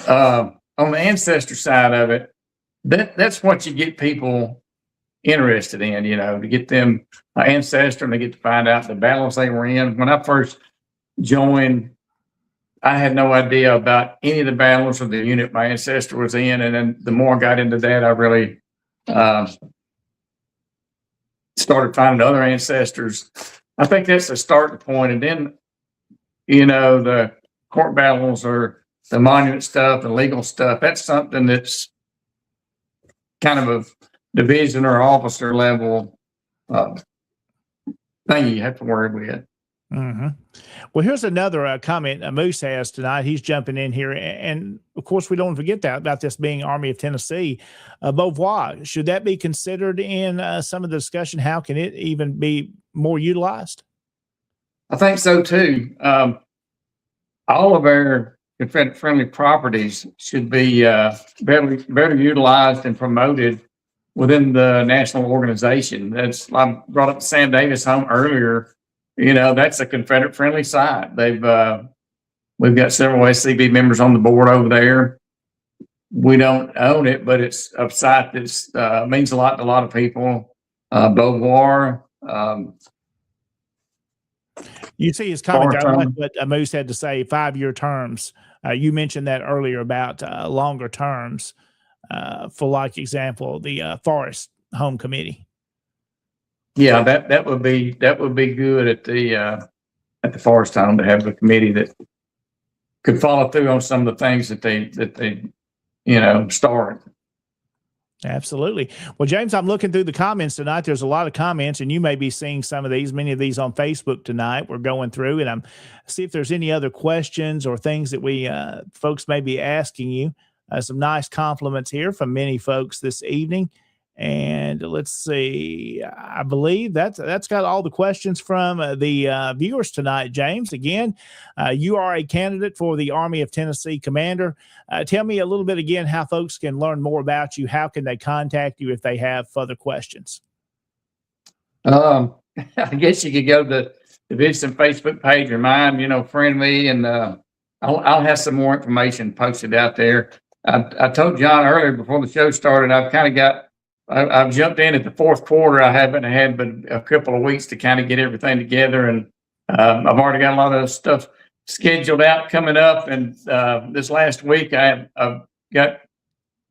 on the ancestor side of it, that's what you get people interested in, to get them ancestor and they get to find out the battles they were in. When I first joined, I had no idea about any of the battles or the unit my ancestor was in. And then the more I got into that, I really started finding other ancestors. I think that's the starting point. And then, the court battles or the monument stuff and legal stuff, that's something that's kind of a division or officer level thing you have to worry with. Mm-hmm. Well, here's another comment Moose has tonight. He's jumping in here. And of course, we don't forget that about this being Army of Tennessee. Beauvoir, should that be considered in some of the discussion? How can it even be more utilized? I think so too. All of our Confederate friendly properties should be better utilized and promoted within the national organization. I brought up Sam Davis home earlier. That's a Confederate friendly site. We've got several SCB members on the board over there. We don't own it, but it's a site that means a lot to a lot of people. Beauvoir. You see his comment there. I like what Moose had to say, 5-year terms. You mentioned that earlier about longer terms. For like example, the Forest Home Committee. Yeah, that would be good at the Forest Home to have a committee that could follow through on some of the things that they start. Absolutely. Well, James, I'm looking through the comments tonight. There's a lot of comments, and you may be seeing some of these, many of these on Facebook tonight. We're going through, and I'm see if there's any other questions or things that we folks may be asking you. Some nice compliments here from many folks this evening. And let's see, I believe that's got all the questions from the viewers tonight. James, again, you are a candidate for the Army of Tennessee Commander. Tell me a little bit again how folks can learn more about you. How can they contact you if they have further questions? I guess you could go to the division Facebook page or mine, friend me, and I'll have some more information posted out there. I told John earlier before the show started, I've jumped in at the fourth quarter. I haven't had but a couple of weeks to kind of get everything together. And I've already got a lot of stuff scheduled out coming up. And this last week, I've got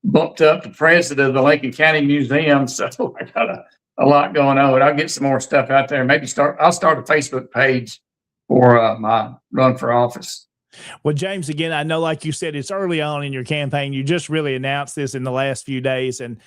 bumped up to president of the Lincoln County Museum. So I got a lot going on. I'll get some more stuff out there. I'll start a Facebook page for my run for office. Well, James, again, I know, like you said, it's early on in your campaign. You just really announced this in the last few days. And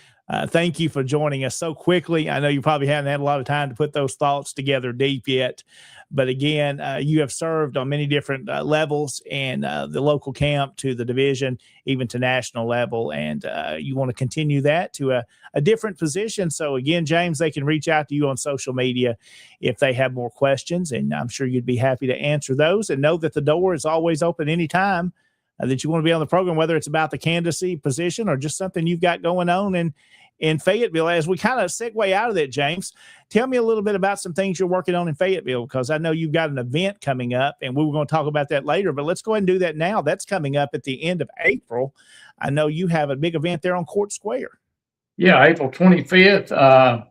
thank you for joining us so quickly. I know you probably haven't had a lot of time to put those thoughts together deep yet. But again, you have served on many different levels, and the local camp to the division, even to national level. And you want to continue that to a different position. So again, James, they can reach out to you on social media if they have more questions. And I'm sure you'd be happy to answer those, and know that the door is always open anytime that you want to be on the program, whether it's about the candidacy position or just something you've got going on in Fayetteville. As we kind of segue out of that, James, tell me a little bit about some things you're working on in Fayetteville, because I know you've got an event coming up, and we were going to talk about that later, but let's go ahead and do that now. That's coming up at the end of April. I know you have a big event there on Court Square. Yeah, April 25th.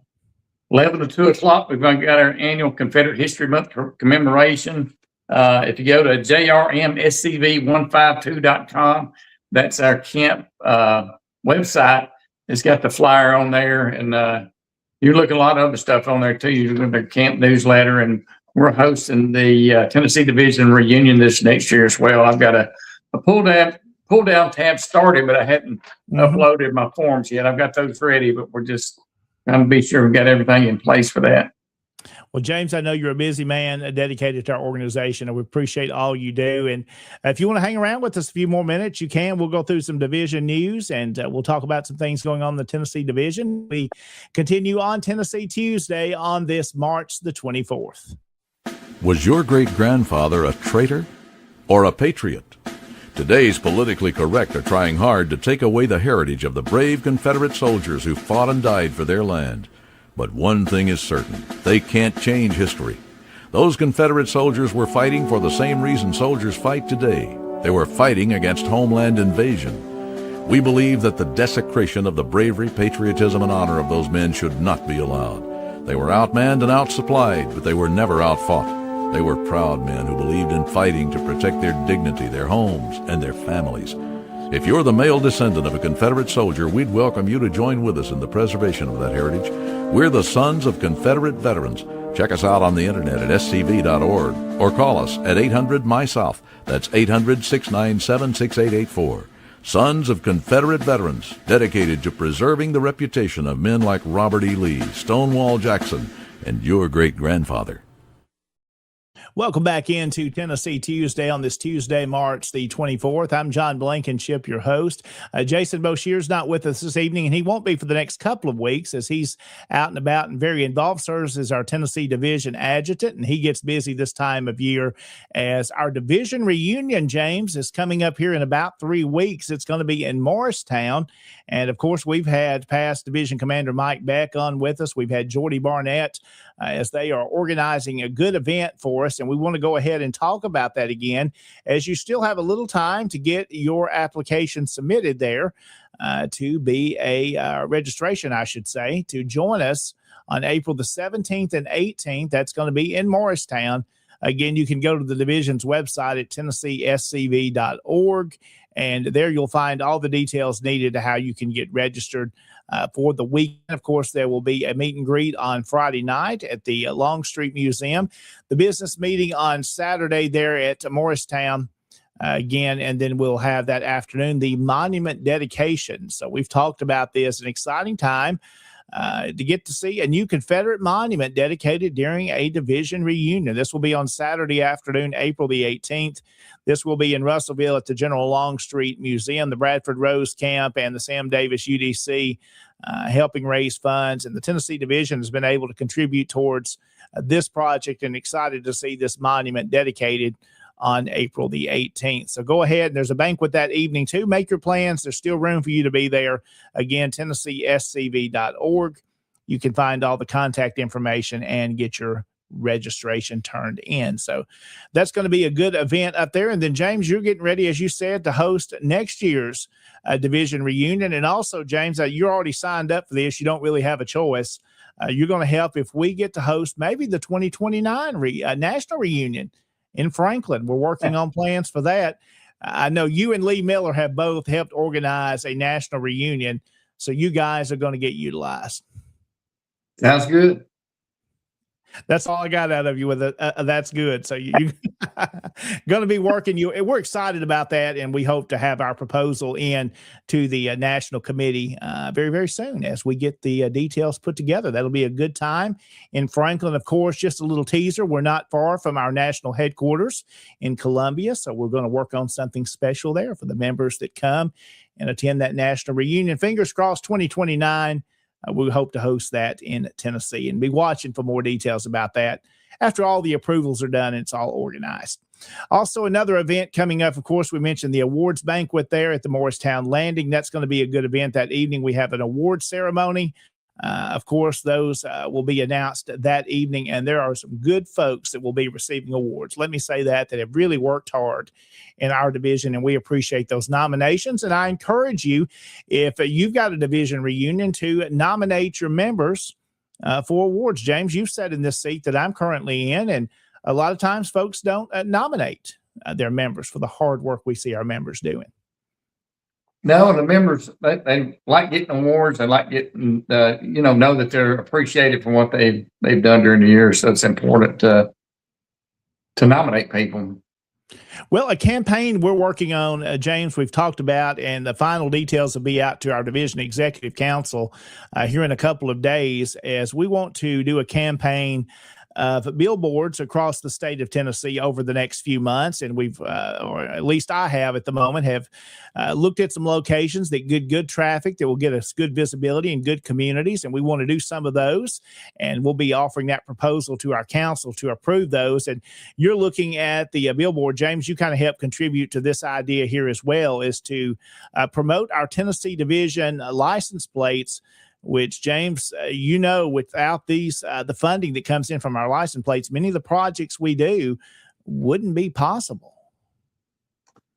11 to 2 o'clock, we've got our annual Confederate History Month commemoration. If you go to jrmscv152.com, that's our camp website. It's got the flyer on there, and you look at a lot of other stuff on there too. You look at the camp newsletter, and we're hosting the Tennessee Division reunion this next year as well. I've got a pull down tab started, but I hadn't uploaded my forms yet. I've got those ready, but we're just trying to be sure we've got everything in place for that. Well, James, I know you're a busy man dedicated to our organization, and we appreciate all you do. And if you want to hang around with us a few more minutes, you can. We'll go through some division news, and we'll talk about some things going on in the Tennessee division. We continue on Tennessee Tuesday on this March the 24th. Was your great-grandfather a traitor or a patriot? Today's politically correct are trying hard to take away the heritage of the brave Confederate soldiers who fought and died for their land. But one thing is certain, they can't change history. Those Confederate soldiers were fighting for the same reason soldiers fight today. They were fighting against homeland invasion. We believe that the desecration of the bravery, patriotism, and honor of those men should not be allowed. They were outmanned and outsupplied, but they were never outfought. They were proud men who believed in fighting to protect their dignity, their homes, and their families. If you're the male descendant of a Confederate soldier, we'd welcome you to join with us in the preservation of that heritage. We're the Sons of Confederate Veterans. Check us out on the internet at scv.org or call us at 800-MY-SOUTH. That's 800-697-6884. Sons of Confederate Veterans, dedicated to preserving the reputation of men like Robert E. Lee, Stonewall Jackson, and your great-grandfather. Welcome back into Tennessee Tuesday on this Tuesday, March the 24th. I'm John Blankenship, your host. Jason Boshear's not with us this evening, and he won't be for the next couple of weeks as he's out and about and very involved, serves as our Tennessee Division adjutant, and he gets busy this time of year as our division reunion, James, is coming up here in about 3 weeks. It's going to be in Morristown, and of course, we've had past Division Commander Mike Beck on with us. We've had Jordy Barnett as they are organizing a good event for us, and we want to go ahead and talk about that again as you still have a little time to get your application submitted there to be a registration, I should say, to join us on April the 17th and 18th. That's going to be in Morristown. Again, you can go to the division's website at tennesseescv.org, and there you'll find all the details needed to how you can get registered for the weekend. Of course, there will be a meet and greet on Friday night at the Longstreet Museum, the business meeting on Saturday there at Morristown again, and then we'll have that afternoon the monument dedication. So we've talked about this, an exciting time to get to see a new Confederate monument dedicated during a division reunion. This will be on Saturday afternoon, April the 18th. This will be in Russellville at the General Longstreet Museum, the Bradford Rose Camp, and the Sam Davis UDC helping raise funds. And the Tennessee Division has been able to contribute towards this project, and excited to see this monument dedicated on April the 18th. So go ahead, and there's a banquet that evening too. Make your plans. There's still room for you to be there. Again, tennesseescv.org. You can find all the contact information and get your registration turned in. So that's going to be a good event up there. And then, James, you're getting ready, as you said, to host next year's division reunion. And also, James, you're already signed up for this. You don't really have a choice. You're going to help if we get to host maybe the 2029 national reunion in Franklin. We're working on plans for that. I know you and Lee Miller have both helped organize a national reunion, so you guys are going to get utilized. Sounds good. That's all I got out of you with it. That's good. So you going to be working. We're excited about that, and we hope to have our proposal in to the national committee very, very soon as we get the details put together. That'll be a good time in Franklin. Of course, just a little teaser. We're not far from our national headquarters in Columbia, so we're going to work on something special there for the members that come and attend that national reunion. Fingers crossed, 2029. We hope to host that in Tennessee, and be watching for more details about that after all the approvals are done and it's all organized. Also, another event coming up, of course, we mentioned the awards banquet there at the Morristown Landing. That's going to be a good event that evening. We have an awards ceremony. Of course, those will be announced that evening, and there are some good folks that will be receiving awards. Let me say that have really worked hard in our division, and we appreciate those nominations. And I encourage you, if you've got a division reunion, to nominate your members for awards. James, you've sat in this seat that I'm currently in, and a lot of times folks don't nominate their members for the hard work we see our members doing. No, the members, they like getting awards. They like getting, know that they're appreciated for what they've done during the year. So it's important to nominate people. Well, a campaign we're working on, James, we've talked about, and the final details will be out to our division executive council here in a couple of days, as we want to do a campaign of billboards across the state of Tennessee over the next few months. And we've, or at least I have at the moment, have looked at some locations that get good traffic, that will get us good visibility and good communities. And we want to do some of those. And we'll be offering that proposal to our council to approve those. And you're looking at the billboard, James, you kind of help contribute to this idea here as well, is to promote our Tennessee division license plates, which, James, without these, the funding that comes in from our license plates, many of the projects we do wouldn't be possible.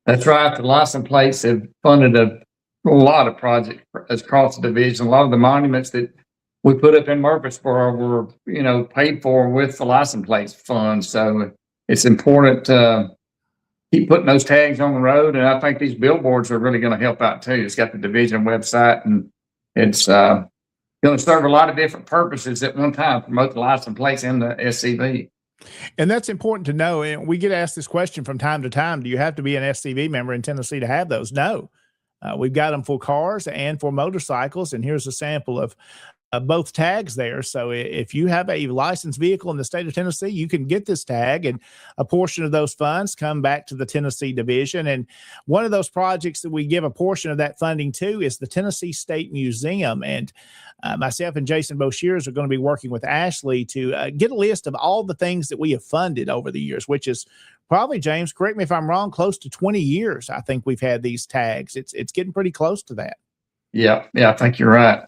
That's right. The license plates have funded a lot of projects across the division. A lot of the monuments that we put up in Murfreesboro were, paid for with the license plates funds. So it's important to keep putting those tags on the road. And I think these billboards are really going to help out too. It's got the division website, and it's going to serve a lot of different purposes at one time, promote the license plates in the SCV. And that's important to know. And we get asked this question from time to time. Do you have to be an SCV member in Tennessee to have those? No. We've got them for cars and for motorcycles. And here's a sample of both tags there. So if you have a licensed vehicle in the state of Tennessee, you can get this tag, and a portion of those funds come back to the Tennessee division. And one of those projects that we give a portion of that funding to is the Tennessee State Museum. And myself and Jason Boshears are going to be working with Ashley to get a list of all the things that we have funded over the years, which is probably, James, correct me if I'm wrong, close to 20 years. I think we've had these tags. It's getting pretty close to that. Yeah, I think you're right.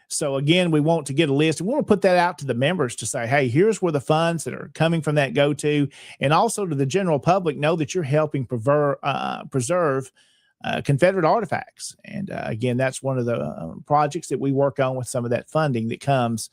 So again, we want to get a list, and we want to put that out to the members to say, hey, here's where the funds that are coming from that go to, and also to the general public, know that you're helping preserve Confederate artifacts. And again, that's one of the projects that we work on with some of that funding that comes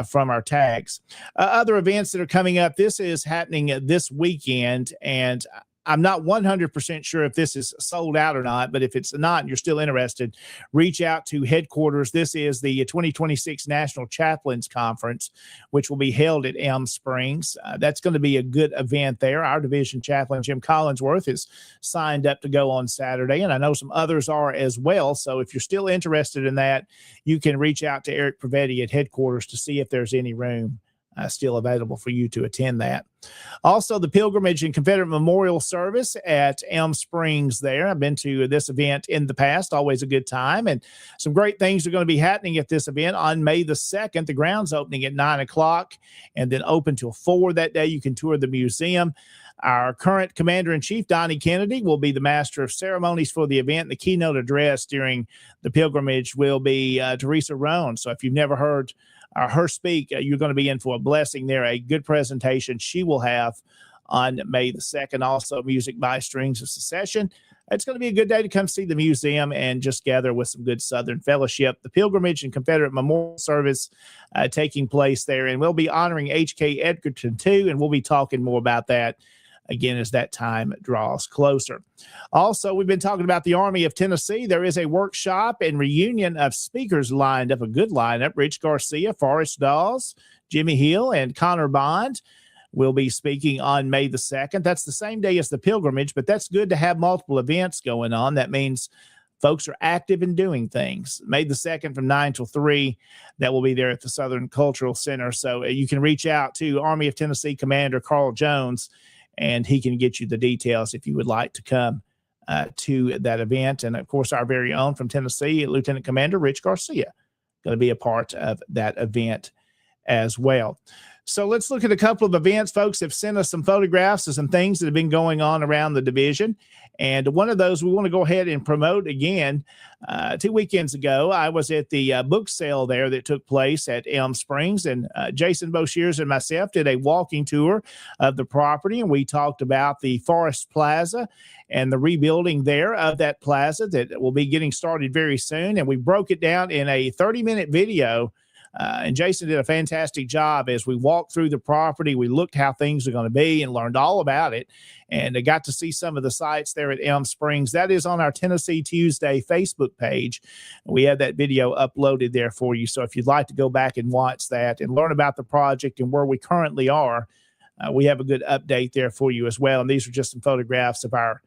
from our tags. Other events that are coming up, this is happening this weekend, and I'm not 100% sure if this is sold out or not, but if it's not and you're still interested, reach out to headquarters. This is the 2026 National Chaplains Conference, which will be held at Elm Springs. That's going to be a good event there. Our division chaplain, Jim Collinsworth, is signed up to go on Saturday, and I know some others are as well. So if you're still interested in that, you can reach out to Eric Pravetti at headquarters to see if there's any room still available for you to attend that. Also, the Pilgrimage and Confederate Memorial Service at Elm Springs there. I've been to this event in the past, always a good time, and some great things are going to be happening at this event on May the 2nd. The ground's opening at 9 o'clock and then open till 4 that day. You can tour the museum. Our current Commander-in-Chief, Donnie Kennedy, will be the master of ceremonies for the event. The keynote address during the pilgrimage will be Teresa Roan. So if you've never heard her speak, you're going to be in for a blessing there, a good presentation she will have on May the 2nd. Also, music by Strings of Secession. It's going to be a good day to come see the museum and just gather with some good Southern fellowship. The Pilgrimage and Confederate Memorial Service taking place there, and we'll be honoring H.K. Edgerton too, and we'll be talking more about that again as that time draws closer. Also, we've been talking about the Army of Tennessee. There is a workshop and reunion of speakers lined up, a good lineup. Rich Garcia, Forrest Dawes, Jimmy Hill, and Connor Bond will be speaking on May the 2nd. That's the same day as the pilgrimage, but that's good to have multiple events going on. That means folks are active in doing things. May the 2nd from 9 till 3. That will be there at the Southern Cultural Center. So you can reach out to Army of Tennessee Commander Carl Jones, and he can get you the details if you would like to come to that event. And, of course, our very own from Tennessee, Lieutenant Commander Rich Garcia, going to be a part of that event as well. So let's look at a couple of events. Folks have sent us some photographs of some things that have been going on around the division. And one of those we want to go ahead and promote again. 2 weekends ago, I was at the book sale there that took place at Elm Springs, and Jason Boshears and myself did a walking tour of the property, and we talked about the Forest Plaza and the rebuilding there of that plaza that will be getting started very soon. And we broke it down in a 30-minute video And Jason did a fantastic job as we walked through the property. We looked how things are going to be and learned all about it. And I got to see some of the sites there at Elm Springs. That is on our Tennessee Tuesday Facebook page. We have that video uploaded there for you. So if you'd like to go back and watch that and learn about the project and where we currently are, we have a good update there for you as well. And these are just some photographs of our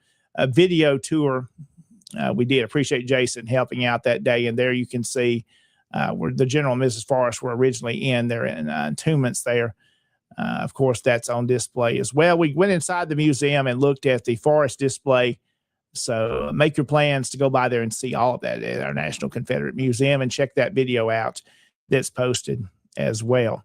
video tour. We did appreciate Jason helping out that day. And there you can see where the General and Mrs. Forrest were originally in their entombments there. Of course, that's on display as well. We went inside the museum and looked at the Forrest display. So make your plans to go by there and see all of that at our National Confederate Museum and check that video out that's posted as well.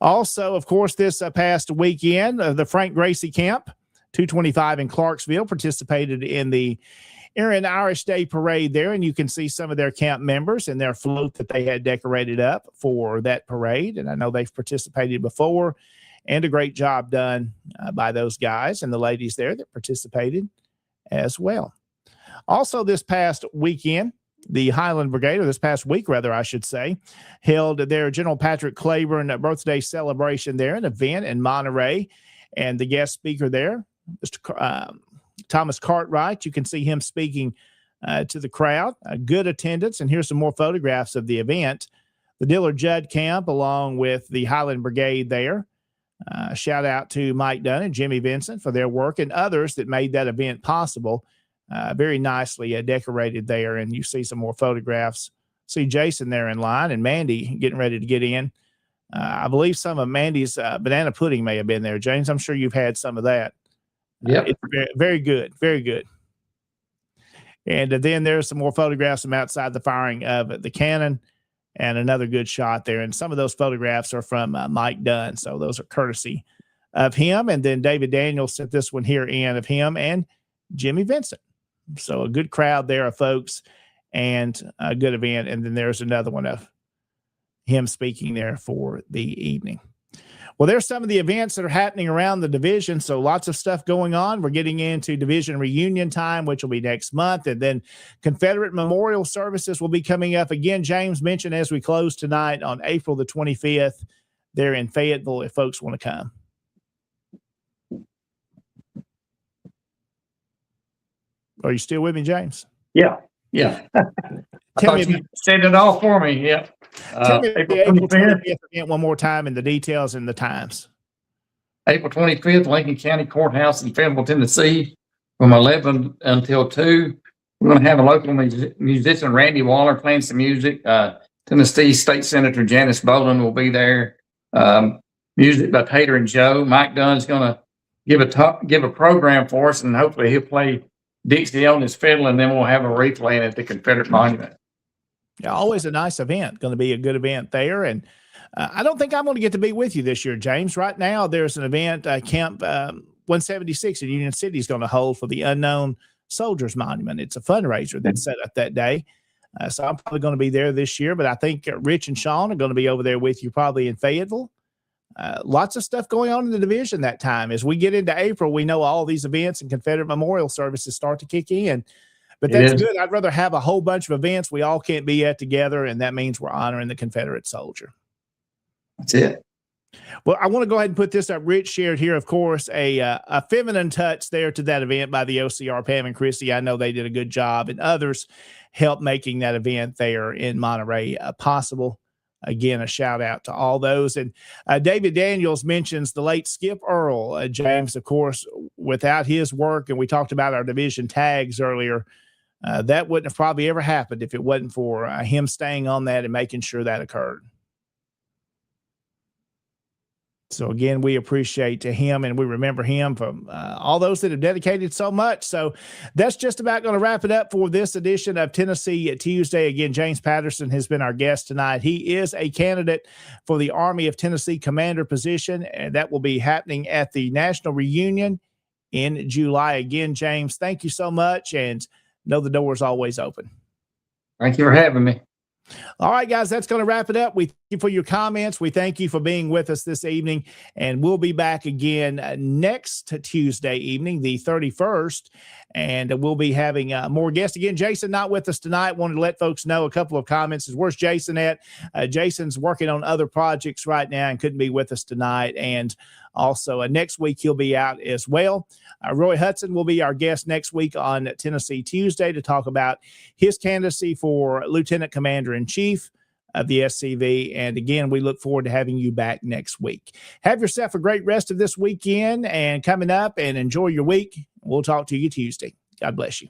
Also, of course, this past weekend, the Frank Gracie Camp, 225 in Clarksville, participated in the Erin Irish Day Parade there, and you can see some of their camp members and their float that they had decorated up for that parade. And I know they've participated before, and a great job done by those guys and the ladies there that participated as well. Also, this past weekend, the Highland Brigade, or this past week, rather, I should say, held their General Patrick Claiborne birthday celebration there, an event in Monterey. And the guest speaker there, Mr. Thomas Cartwright, you can see him speaking to the crowd. Good attendance. And here's some more photographs of the event. The Dillard Judd Camp, along with the Highland Brigade there. Shout out to Mike Dunn and Jimmy Vincent for their work and others that made that event possible. Very nicely decorated there. And you see some more photographs. See Jason there in line and Mandy getting ready to get in. I believe some of Mandy's banana pudding may have been there. James, I'm sure you've had some of that. Yep. It's very, very good. Very good. And then there's some more photographs from outside the firing of the cannon. And another good shot there. And some of those photographs are from Mike Dunn. So those are courtesy of him. And then David Daniels sent this one here in of him and Jimmy Vincent. So a good crowd there of folks and a good event. And then there's another one of him speaking there for the evening. Well, there's some of the events that are happening around the division. So lots of stuff going on. We're getting into division reunion time, which will be next month. And then Confederate memorial services will be coming up again. James mentioned as we close tonight on April the 25th, they're in Fayetteville if folks want to come. Are you still with me, James? Yeah. Tell me you said it all for me. Yeah. Tell me the April 25th event one more time and the details and the times. April 25th, Lincoln County Courthouse in Fayetteville, Tennessee, from 11 until 2. We're going to have a local musician, Randy Waller, playing some music. Tennessee State Senator Janice Bolin will be there. Music by Tater and Joe. Mike Dunn's going to give a program for us, and hopefully he'll play Dixie on his fiddle, and then we'll have a replay at the Confederate Monument. Yeah, always a nice event. Going to be a good event there. And I don't think I'm going to get to be with you this year, James. Right now, there's an event, Camp 176 in Union City is going to hold for the Unknown Soldiers Monument. It's a fundraiser that's set up that day. So I'm probably going to be there this year, but I think Rich and Sean are going to be over there with you probably in Fayetteville. Lots of stuff going on in the division that time. As we get into April, we know all these events and Confederate memorial services start to kick in. But that's good. I'd rather have a whole bunch of events we all can't be at together, and that means we're honoring the Confederate soldier. That's it. Well, I want to go ahead and put this up. Rich shared here, of course, a feminine touch there to that event by the OCR, Pam and Christy. I know they did a good job, and others helped making that event there in Monterey possible. Again, a shout out to all those. And David Daniels mentions the late Skip Earl. James, of course, without his work, and we talked about our division tags earlier, that wouldn't have probably ever happened if it wasn't for him staying on that and making sure that occurred. So again, we appreciate him and we remember him from all those that have dedicated so much. So that's just about going to wrap it up for this edition of Tennessee Tuesday. Again, James Patterson has been our guest tonight. He is a candidate for the Army of Tennessee commander position, and that will be happening at the National Reunion in July. Again, James, thank you so much, and know the door is always open. Thank you for having me. All right, guys, that's going to wrap it up. We thank you for your comments. We thank you for being with us this evening, and we'll be back again next Tuesday evening, the 31st, and we'll be having more guests. Again, Jason not with us tonight. Wanted to let folks know a couple of comments. Where's Jason at? Jason's working on other projects right now and couldn't be with us tonight, and also next week he'll be out as well. Roy Hudson will be our guest next week on Tennessee Tuesday to talk about his candidacy for Lieutenant Commander-in-Chief of the SCV. And again, we look forward to having you back next week. Have yourself a great rest of this weekend and coming up, and enjoy your week. We'll talk to you Tuesday. God bless you.